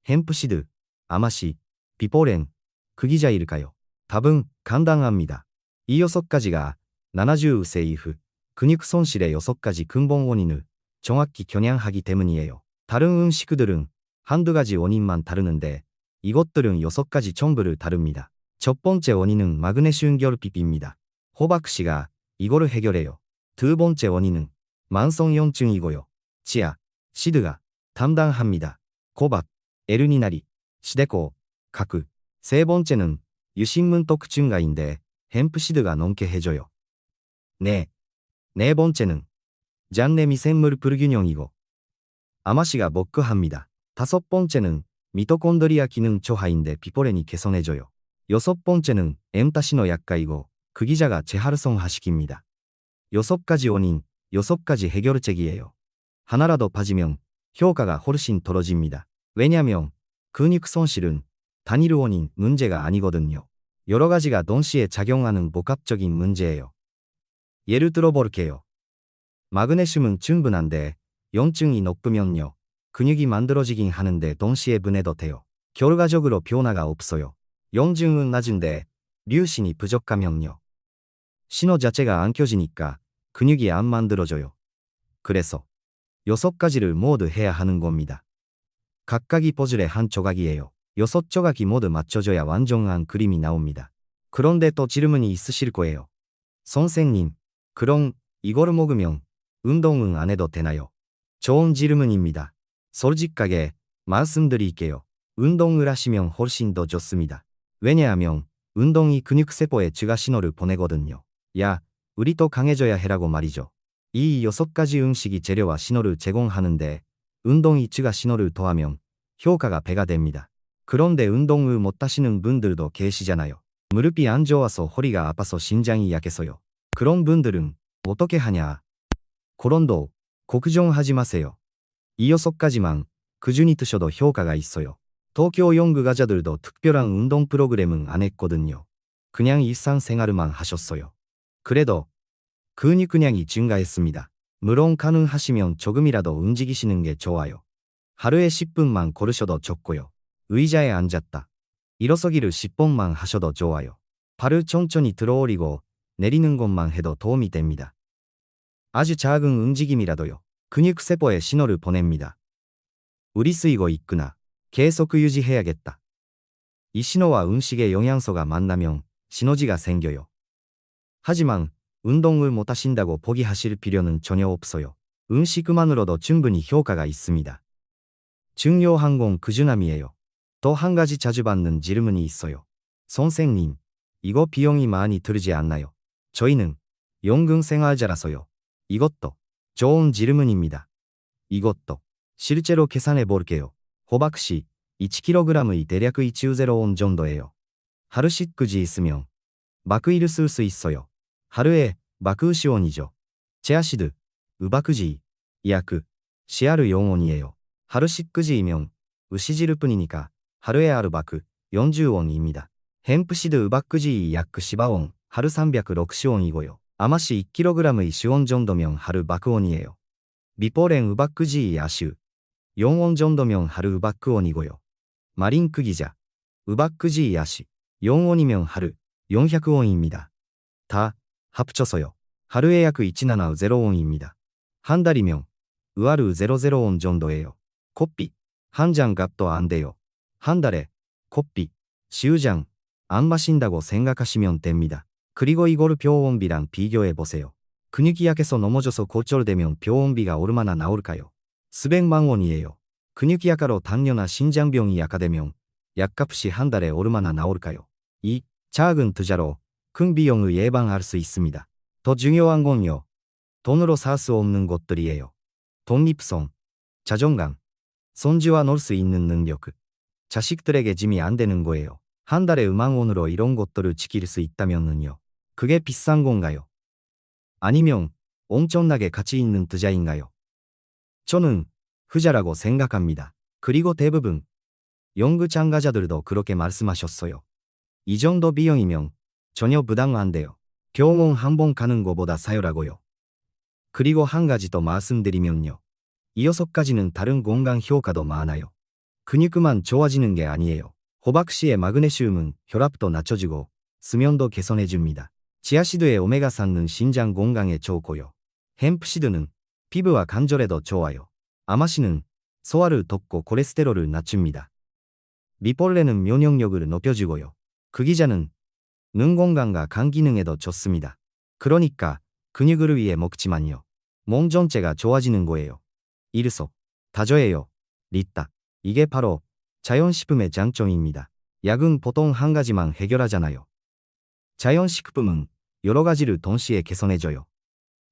햄프씨드, 아마씨, 비포렌, 그 기자일까요? 답은 간단합니다. 이 6가지가 70 세이프, 근육 손실의 6가지 근본 원인을 정확히 겨냥하기 때문이에요. 다른 음식들은 한두 가지 원인만 다루는데 이것들은 6가지 전부를 다룹니다. 첫 번째 원인은 마그네슘 결핍입니다. 호박씨가 이거를 해결해요. 두 번째 원인은 만성염증이고요. 치아, 시드가 담당합니다. 고박, 에르니나리, 시데코, 가크. 세 번째는 유신문독 증가인데 햄프시드가 넘게 해줘요. 네 번째는 잔내 미생물 불균형이고 아마씨가 먹고합니다. 다섯 번째는 미토콘드리아 기능 저하인데 비포렌이 개선해줘요. 여섯 번째는 엠타시노 약가이고 그 기자가 재활성화시킵니다. 6가지 원인, 6가지 해결책이에요. 하나라도 빠지면 효과가 훨씬 떨어집니다. 왜냐면 근육 손실은 단일 원인 문제가 아니거든요. 여러 가지가 동시에 작용하는 복합적인 문제예요. 예를 들어 볼게요. 마그네슘은 충분한데 염증이 높으면요. 근육이 만들어지긴 하는데 동시에 분해도 돼요. 결과적으로 변화가 없어요. 염증은 낮은데 류신이 부족하면요. 신호 자체가 안 켜지니까 근육이 안 만들어져요. 그래서 6가지를 모두 해야 하는 겁니다. 각각이 퍼즐의 한 조각이에요. 6조각이 모두 맞춰져야 완전한 그림이 나옵니다. 그런데 또 질문이 있으실 거예요. 선생님, 그럼 이거를 먹으면 운동은 안 해도 되나요? 좋은 질문입니다. 솔직하게 말씀드릴게요. 운동을 하시면 훨씬 더 좋습니다. 왜냐하면 운동이 근육세포에 증가 신호를 보내거든요. 야, 우리 또 강해져야 해라고 말이죠. 이 6가지 음식이 재료와 신호를 제공하는데 운동이 증가 신호를 더하면 효과가 배가 됩니다. 그런데 운동을 못 하시는 분들도 계시잖아요. 무릎이 안 좋아서 허리가 아파서 심장이 약해서요. 그런 분들은 어떻게 하냐? 그런도 걱정하지 마세요. 이 6가지만 꾸준히 드셔도 효과가 있어요. 도쿄 연구가자들도 특별한 운동 프로그램은 안 했거든요. 그냥 일상생활만 하셨어요. 그래도 근육량이 증가했습니다. 물론 가능하시면 조금이라도 움직이시는 게 좋아요. 하루에 10분만 걸으셔도 좋고요. 의자에 앉았다 일어서기를 10번만 하셔도 좋아요. 발을 천천히 들어올리고 내리는 것만 해도 도움이 됩니다. 아주 작은 움직임이라도요. 근육세포에 신호를 보냅니다. 우리 쓰이고 있구나. 계속 유지해야겠다. 이 신호와 음식의 영양소가 만나면 시너지가 생겨요. 하지만 운동을 못 하신다고 포기하실 필요는 전혀 없어요. 음식만으로도 충분히 효과가 있습니다. 중요한 건 꾸준함이에요. 또 한 가지 자주 받는 질문이 있어요. 선생님, 이거 비용이 많이 들지 않나요? 저희는 연금생활자라서요. 이것도 좋은 질문입니다. 이것도 실제로 계산해 볼게요. 호박씨 1kg의 대략 150원 정도예요. 하루씩 그지 있으면 마크일을 쓸 수 있어요. 하루에 마크 10원이죠. 제아시드, 우바크지, 이야크, CR 0원이에요. 하루씩 그지이면 으시지를 뿐이니까 하루에 아르바크 40원입니다. 햄프시드 우바크지 약 10원, 하루 360원이고요. 아마시 1kg의 10원 정도면 하루 바크원이에요. 미포렌 우바크지 아슈 4원 정도면 하루 우바크원이고요. 마린 크기자 우바크지 아시 4원이면 하루 400원입니다. 다 합쳐서요. 하루에 약 1700원입니다. 한 달이면 우하루 00원 정도예요. 커피 한 잔 값도 안 돼요. 한 달에 커피 10잔 안 마신다고 생각하시면 됩니다. 그리고 이거를 병원비랑 비교해 보세요. 근육이 약해서 넘어져서 골절되면 병원비가 얼마나 나올까요? 수백만 원이에요. 근육이 약하로 당뇨나 심장병이 약화되면 약값이 한 달에 얼마나 나올까요? 이 작은 투자로 큰 비용을 예방할 수 있습니다. 더 중요한 건요. 돈으로 살 수 없는 것들이에요. 독립성, 자존감, 손주와 놀 수 있는 능력, 자식들에게 짐이 안 되는 거예요. 한 달에 10,000원으로 이런 것들을 지킬 수 있다면은요. 그게 비싼 건가요? 아니면 엄청나게 가치 있는 투자인가요? 저는 후자라고 생각합니다. 그리고 대부분 연구 참가자들도 그렇게 말씀하셨어요. 이 정도 비용이면 전혀 부담 안 돼요. 병원 한 번 가는 거보다 사요라고요. 그리고 한 가지 더 말씀드리면요. 이 6가지는 다른 건강 효과도 많아요. 근육만 좋아지는 게 아니에요. 호박씨의 마그네슘은 혈압도 낮춰주고 수면도 개선해줍니다. 치아시드의 오메가3는 신장 건강에 좋고요. 햄프시드는 피부와 관절에도 좋아요. 아마씨는 소화를 돕고 콜레스테롤을 낮춥니다. 미폴레는 면역력을 높여주고요. 극이자는 눈 건강과 간 기능에도 좋습니다. 그러니까 근육을 위해 먹지만요. 몸 전체가 좋아지는 거예요. 일석, 다저예요. 리딱. 이게 바로 자연식품의 장점입니다. 약은 보통 한 가지만 해결하잖아요. 자연식품은 여러 가지를 동시에 개선해줘요.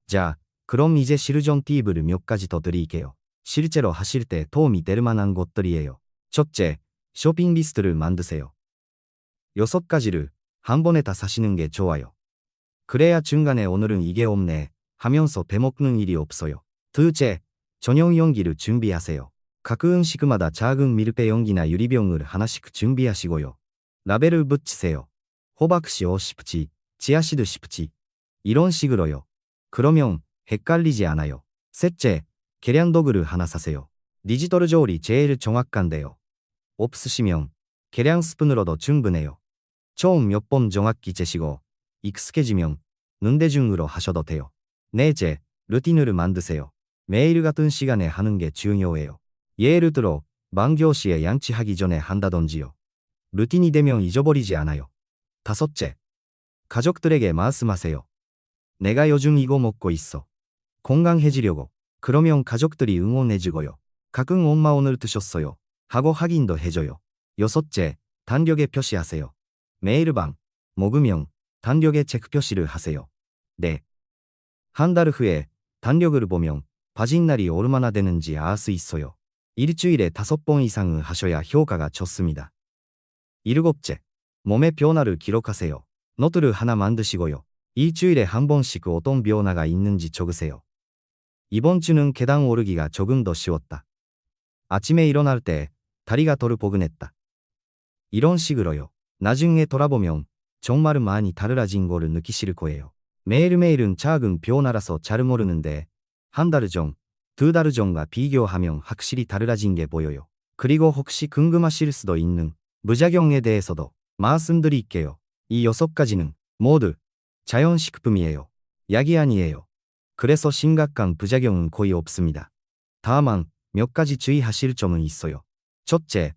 자, 그럼 이제 실전 팁을 몇 가지 더 드릴게요. 실제로 하실 때 도움이 될 만한 것들이에요. 첫째, 쇼핑 리스트를 만드세요. 6가지를 한 번에 다 사시는 게 좋아요. 그래야 중간에 오늘은 이게 없네 하면서 빼먹는 일이 없어요. 둘째, 전용 용기를 준비하세요. 각 음식마다 작은 밀폐 용기나 유리병을 하나씩 준비하시고요. 라벨을 붙이세요. 호박씨 50지, 치아시드 10지. 이런 식으로요. 그러면 헷갈리지 않아요. 셋째, 계량 도구를 하나 사세요. 디지털 조리 제일 정확한데요. 없으시면 계량 스푼으로도 충분해요. 처음 몇 번 정확히 재시고 익숙해지면 눈대중으로 하셔도 돼요. 넷째, 루틴을 만드세요. 매일 같은 시간에 하는 게 중요해요. 예를 들어 만교시에 양치하기 전에 한다던지요. 루틴이 되면 잊어버리지 않아요. 다섯째, 가족들에게 말씀하세요. 내가 요즘 이거 먹고 있어. 건강해지려고. 그러면 가족들이 응원해주고요. 가끔 엄마 오늘 드셨어요 하고 확인도 해줘요. 여섯째, 달력에 표시하세요. 매일 밤 먹으면 달력에 체크 표시를 하세요. 네. 한 달 후에 달력을 보면 빠진 날이 얼마나 되는지 알 수 있어요. 일주일에 5번 이상은 하셔야 효과가 좋습니다. 일곱째, 몸의 변화를 기록하세요. 노트를 하나 만드시고요. 일주일에 한 번씩 어떤 변화가 있는지 적으세요. 이번 주는 계단 오르기가 조금 더 쉬웠다. 아침에 일어날 때 다리가 덜 포근했다. 이런 식으로요. 나중에 돌아보면 정말 많이 달라진 거를 느끼실 거예요. 매일매일은 작은 변화라서 잘 모르는데 한 달 전, 2달 전과 비교하면 확실히 달라진 게 보여요. 그리고 혹시 궁금하실 수도 있는 부작용에 대해서도 말씀드릴게요. 이 6가지는 모두 자연식품이에요. 약이 아니에요. 그래서 심각한 부작용은 거의 없습니다. 다만 몇 가지 주의하실 점은 있어요. 첫째,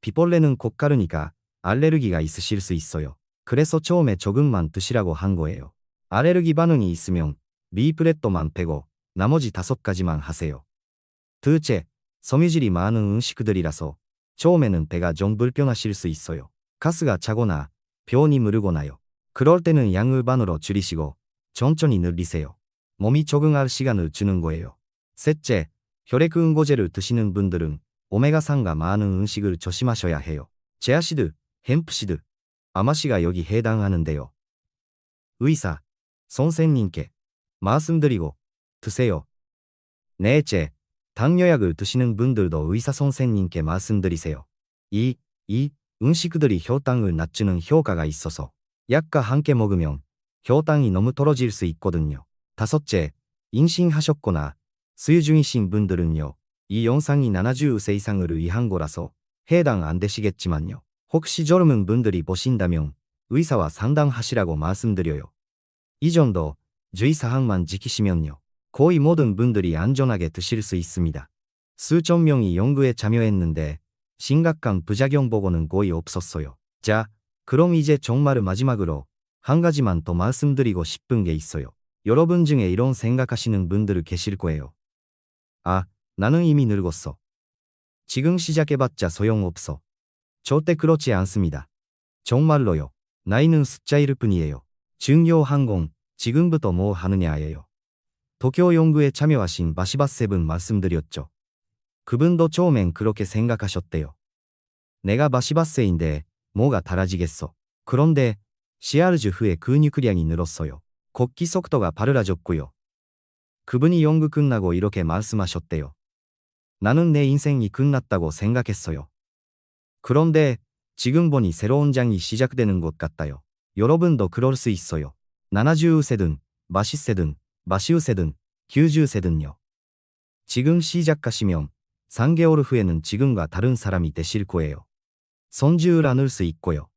비벌레는 고가르니까 알레르기가 있으실 수 있어요. 그래서 처음에 조금만 드시라고 한 거예요. 알레르기 반응이 있으면 리플렛도만 빼고 나머지 5가지만 하세요. 둘째, 섬유질이 많은 음식들이라서 처음에는 배가 좀 불편하실 수 있어요. 가스가 차거나 변이 무르거나요. 그럴 때는 양을 반으로 줄이시고 천천히 늘리세요. 몸이 적응할 시간을 주는 거예요. 셋째, 혈액응고제를 드시는 분들은 오메가3가 많은 음식을 조심하셔야 해요. 치아시드, 햄프시드, 아마씨가 여기 해당하는데요. 의사, 선생님께 말씀드리고 드세요. 넷째, 당뇨약을 드시는 분들도 의사 선생님께 말씀드리세요. 이 음식들이 혈당을 낮추는 효과가 있어서 약과 함께 먹으면 혈당이 너무 떨어질 수 있거든요. 다섯째, 임신하셨거나 수유 중이신 분들은요. 이 영상이 70세 이상을 위한 거라서 해당 안 되시겠지만요. 혹시 젊은 분들이 보신다면 의사와 상담하시라고 말씀드려요. 이 정도 주의사항만 지키시면요. 거의 모든 분들이 안전하게 드실 수 있습니다. 수천 명이 연구에 참여했는데 심각한 부작용 보고는 거의 없었어요. 자, 그럼 이제 정말 마지막으로 한 가지만 더 말씀드리고 싶은 게 있어요. 여러분 중에 이런 생각하시는 분들 계실 거예요. 아, 나는 이미 늙었어. 지금 시작해봤자 소용없어. 절대 그렇지 않습니다. 정말로요. 나이는 숫자일 뿐이에요. 중요한 건 지금부터 뭐 하느냐예요. 도쿄 연구에 참여하신 바시바세분 말씀드렸죠. 그분도 처음엔 그렇게 생각하셨대요. 내가 바시바세인데 뭐가 달라지겠어. 그런데 CR주 후에 근육량이 늘었어요. 걷기 속도가 빨라졌고요. 그분이 연구 끝나고 이렇게 말씀하셨대요. 나는 내 인생이 끝났다고 생각했어요. 그런데 지금 보니 새로운 장이 시작되는 것 같아요. 여러분도 그럴 수 있어요. 70세든, 80세든, 80세든, 90세든요. 지금 시작하시면 3개월 후에는 지금과 다른 사람이 되실 거예요. 손주를 안을 수 있고요.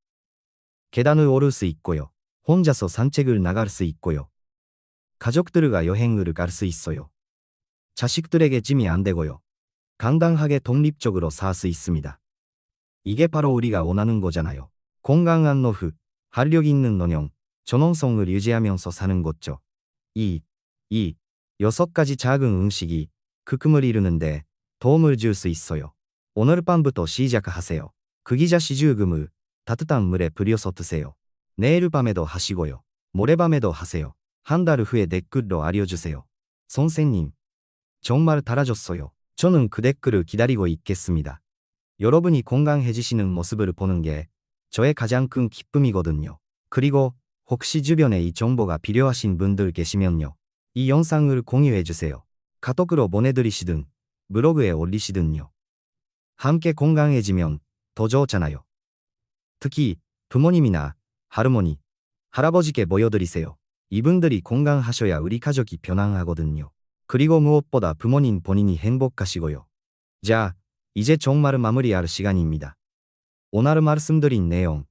계단을 오를 수 있고요. 혼자서 산책을 나갈 수 있고요. 가족들과 여행을 갈 수 있어요. 자식들에게 짐이 안 되고요. 당당하게 독립적으로 살 수 있습니다. 이게 바로 우리가 원하는 거잖아요. 건강한 노후, 활력 있는 노년, 전원성을 유지하면서 사는 거죠. 이 6가지 작은 음식이 그 꿈을 이루는데 도움을 줄 수 있어요. 오늘 밤부터 시작하세요. 구기자 시즈금을 따뜻한 물에 불여서 드세요. 내일 밤에도 하시고요. 모레밤에도 하세요. 한 달 후에 댓글로 알려주세요. 선생님, 정말 달아줬어요. 저는 그 댓글을 기다리고 있겠습니다. 여러분이 건강해지시는 모습을 보는 게 저의 가장 큰 기쁨이거든요. 그리고 혹시 주변에 이 정보가 필요하신 분들 계시면요. 이 영상을 공유해주세요. 카톡으로 보내드리시든 블로그에 올리시든요. 함께 건강해지면 더 좋잖아요. 특히 부모님이나 할머니, 할아버지께 보여드리세요. 이분들이 건강하셔야 우리 가족이 편안하거든요. 그리고 무엇보다 부모님 본인이 행복하시고요. 자, 이제 정말 마무리할 시간입니다. 오늘 말씀드린 내용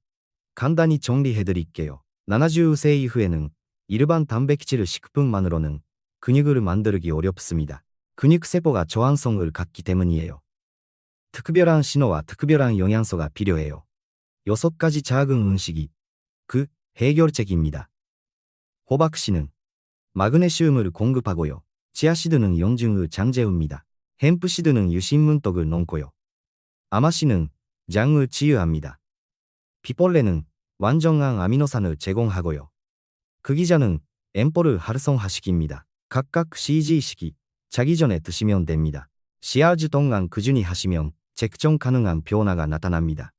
간단히 정리해드릴게요. 70세 이후에는 일반 단백질 식품만으로는 근육을 만들기 어렵습니다. 근육세포가 저항성을 갖기 때문이에요. 특별한 신호와 특별한 영양소가 필요해요. 6가지 작은 음식이 그 해결책입니다. 호박씨는 마그네슘을 공급하고요. 치아씨드는 영증을 장제웁니다. 햄프씨드는 유신문독을 넣고요. 아마씨는 장을 치유합니다. 피벌레는 완전한 아미노산을 제공하고요. 구기자는 엠포를 활성화시킵니다. 각각 CG식이 자기 전에 드시면 됩니다. 시야주 동안 꾸준히 하시면 측정 가능한 변화가 나타납니다.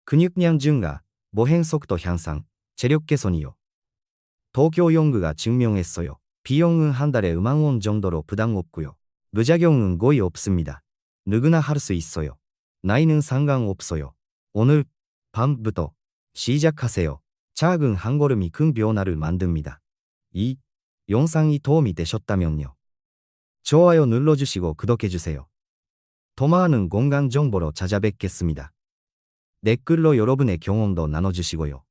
근육량 증가, 보행 속도 향상, 체력 개선이요. 도쿄 연구가 증명했어요. 비용은 한 달에 5만 원 정도로 부담 없고요. 부작용은 거의 없습니다. 누구나 할 수 있어요. 나이는 상관없어요. 오늘 밤부터 시작하세요. 작은 한 걸음이 큰 변화를 만듭니다. 이 영상이 도움이 되셨다면요. 좋아요 눌러주시고 구독해주세요. 더 많은 건강 정보로 찾아뵙겠습니다. 댓글로 여러분의 경험도 나눠주시고요.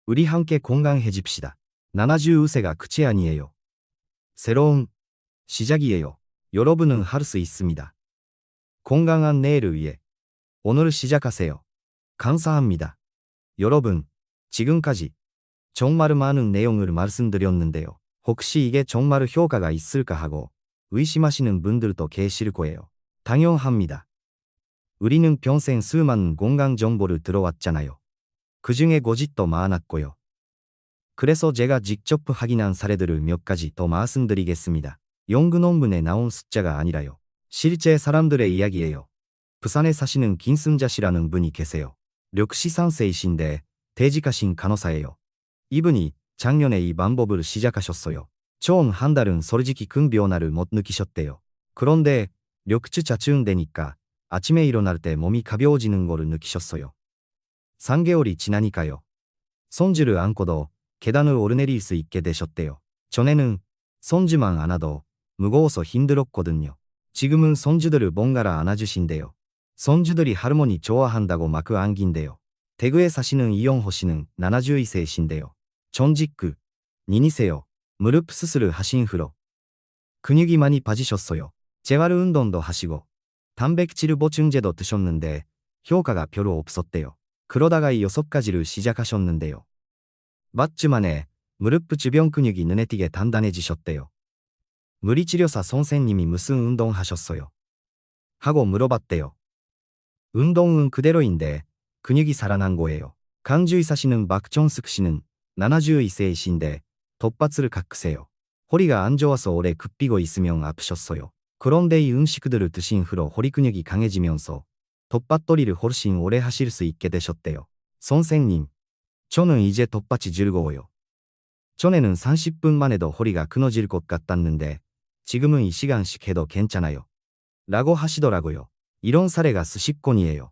우리 함께 건강해집시다. 70세가 끝이 아니에요. 새로운 시작이에요. 여러분은 할 수 있습니다. 건강한 내일을 위해 오늘 시작하세요. 감사합니다. 여러분, 지금까지 정말 많은 내용을 말씀드렸는데요. 혹시 이게 정말 효과가 있을까 하고 의심하시는 분들도 계실 거예요. 당연합니다. 우리는 평생 수많은 건강 정보를 들어왔잖아요. 그 중에 거짓도 많았고요. 그래서 제가 직접 확인한 사례들을 몇 가지 더 말씀드리겠습니다. 연구 논문에 나온 숫자가 아니라요. 실제 사람들의 이야기예요. 부산에 사시는 김승자 씨라는 분이 계세요. 63세이신데 퇴직하신 간호사예요. 이분이 작년에 이 방법을 시작하셨어요. 처음 한 달은 솔직히 큰 변화를 못 느끼셨대요. 그런데 력추자증 되니까 아침에 일어날 때 몸이 가벼워지는 거를 느끼셨어요. 3개월이 지나니까요. 손주를 안고도 계단을 오르내릴 수 있게 되셨대요. 전에는 손주만 안아도 무거워서 힘들었거든요. 지금은 손주들을 뭔가를 안아주신대요. 손주들이 할머니 좋아한다고 막 안긴대요. 대구에 사시는 이영호 씨는 72세이신데요. 전직 니니세요. 무릎 수술을 하신 후로 근육이 많이 빠지셨어요. 재활 운동도 하시고 단백질 보충제도 드셨는데 효과가 별로 없었대요. 그러다가 이 6가지를 시작하셨는데요. 몇 주 만에 무릎 주변 근육이 눈에 띄게 단단해지셨대요. 물리치료사 선생님이 무슨 운동 하셨어요? 하고 물어봤대요. 운동은 그대로인데 근육이 살아난 거예요. 강주에 사시는 박정숙 씨는 72세이신데 덧밭을 깎으세요. 허리가 안 좋아서 오래 굽히고 있으면 아프셨어요. 그런데 이 음식들을 드신 후로 허리 근육이 강해지면서 덧밭놀이를 훨씬 오래 하실 수 있게 되셨대요. 선생님, 저는 이제 덧밭이 즐거워요. 전에는 30분만 해도 허리가 끊어질 것 같았는데 지금은 이 시간씩 해도 괜찮아요. 라고 하시더라고요. 이런 사례가 수십 건이에요.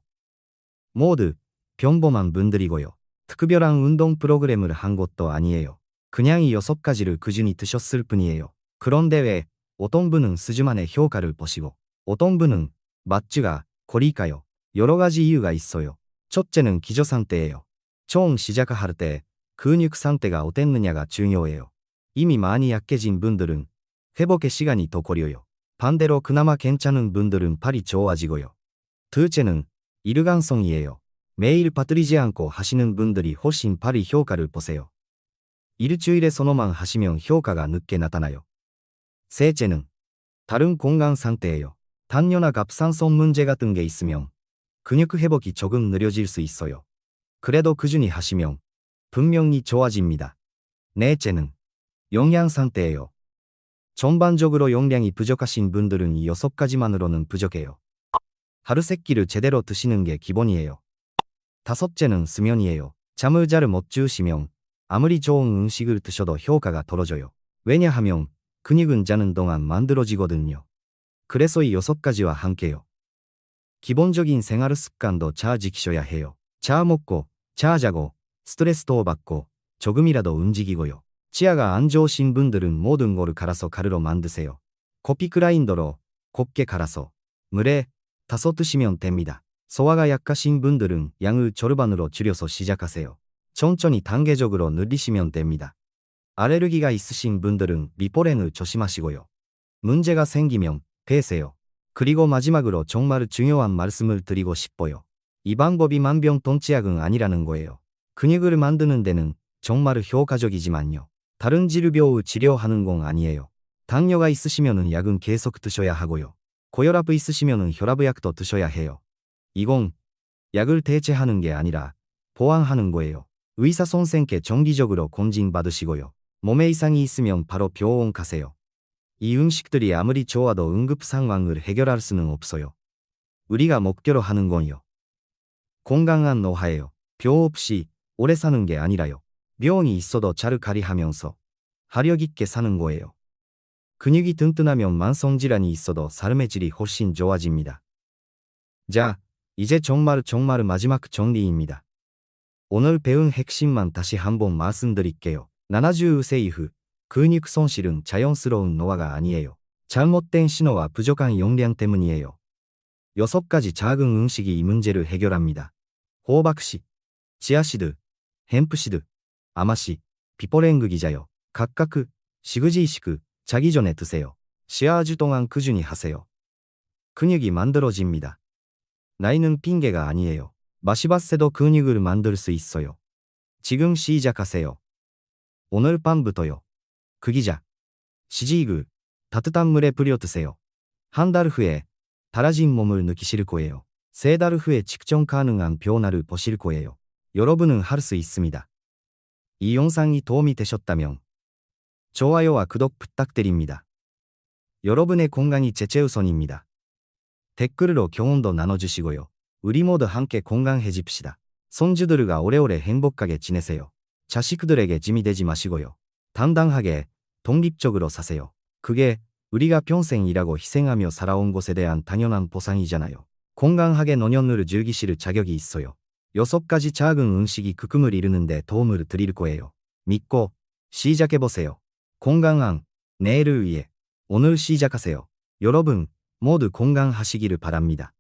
모두 평범한 분들이고요. 특별한 운동 프로그램을 한 것도 아니에요. 그냥 이 6가지를 꾸준히 드셨을 뿐이에요. 그런데 왜 어떤 분은 수주 만에 효과를 보시고 어떤 분은 몇 주가 걸릴까요? 여러 가지 이유가 있어요. 첫째는 기저 상태예요. 처음 시작할 때 근육 상태가 어땠느냐가 중요해요. 이미 많이 약해진 분들은 회복의 시간이 더 걸려요. 반대로 그나마 괜찮은 분들은 팔이 좋아지고요. 둘째는 일관성이에요. 매일 빠뜨리지 않고 하시는 분들이 훨씬 빨리 효과를 보세요. 일주일에 서너만 하시면 효과가 늦게 나타나요. 셋째는 다른 건강 상태예요. 당뇨나 갑상선 문제 같은 게 있으면 근육 회복이 조금 느려질 수 있어요. 그래도 꾸준히 하시면 분명히 좋아집니다. 넷째는 영양 상태예요. 전반적으로 영양이 부족하신 분들은 이 6가지만으로는 부족해요. 하루 3끼를 제대로 드시는 게 기본이에요. 다섯째는 수면이에요. 잠을 잘 못 주무시면 아무리 좋은 음식을 드셔도 효과가 떨어져요. 왜냐하면 근육은 자는 동안 만들어지거든요. 그래서 이 6가지와 함께요. 기본적인 생활 습관도 잘 지키셔야 해요. 잘 먹고, 잘 자고, 스트레스도 받고, 조금이라도 움직이고요. 치아가 안 좋으신 분들은 모든 거를 갈아서 가루로 만드세요. 커피 그라인더로 곱게 갈아서 물에 타서 드시면 됩니다. 소화가 약하신 분들은 양을 절반으로 줄여서 시작하세요. 천천히 단계적으로 늘리시면 됩니다. 알레르기가 있으신 분들은 미포렌을 조심하시고요. 문제가 생기면 빼세요. 그리고 마지막으로 정말 중요한 말씀을 드리고 싶어요. 이 방법이 만병통치약은 아니라는 거예요. 근육을 만드는 데는 정말 효과적이지만요. 다른 질병을 치료하는 건 아니에요. 당뇨가 있으시면은 약은 계속 드셔야 하고요. 고혈압 있으시면은 혈압약도 드셔야 해요. 이건 약을 대체하는 게 아니라 보완하는 거예요. 의사 선생께 정기적으로 검진 받으시고요. 몸에 이상이 있으면 바로 병원 가세요. 이 음식들이 아무리 좋아도 응급 상황을 해결할 수는 없어요. 우리가 목표로 하는 건요. 건강한 노화예요. 병 없이 오래 사는 게 아니라요. 병이 있어도 잘 관리하면서 활력 있게 사는 거예요. 근육이 튼튼하면 만성질환이 있어도 삶의 질이 훨씬 좋아집니다. 자, 이제 정말 마지막 정리입니다. 오늘 배운 핵심만 다시 한번 말씀드릴게요. 70세 이후 근육 손실은 자연스러운 노화가 아니에요. 잘못된 신호와 부족한 용량 때문이에요. 6가지 작은 음식이 이 문제를 해결합니다. 호박씨, 치아씨드, 햄프씨드, 아마씨, 비포랭그 기자요. 각각 시그지이시그 자기 전에 드세요. 시아주 동안 꾸준히 하세요. 근육이 만들어집니다. 나이는 핑계가 아니에요. 마시바세도 근육을 만들 수 있어요. 지금 시작하세요. 오늘 밤부터요. 그 기자, 시지이그, 따뜻한 물에 불여 드세요. 한 달 후에 달라진 몸을 느끼실 거예요. 3달 후에 측정 가능한 변화를 보실 거예요. 여러분은 할 수 있습니다. 이 영상이 도움이 되셨다면 좋아요와 구독 부탁드립니다. 여러분의 건강이 최우선입니다. 댓글로 경험도 나눠주시고요. 우리 모두 함께 건강해집시다. 손주들과 오래오래 행복하게 지내세요. 자식들에게 짐이 되지 마시고요. 당당하게 독립적으로 사세요. 그게 우리가 평생 일하고 희생하며 살아온 것에 대한 당연한 보상이잖아요. 건강하게 노년을 즐기실 자격이 있어요. 6가지 작은 음식이 그 꿈을 이루는데 도움을 드릴 거예요. 믿고 시작해보세요. 건강한 내일을 위해 오늘 시작하세요. 여러분 모두 건강하시기를 바랍니다.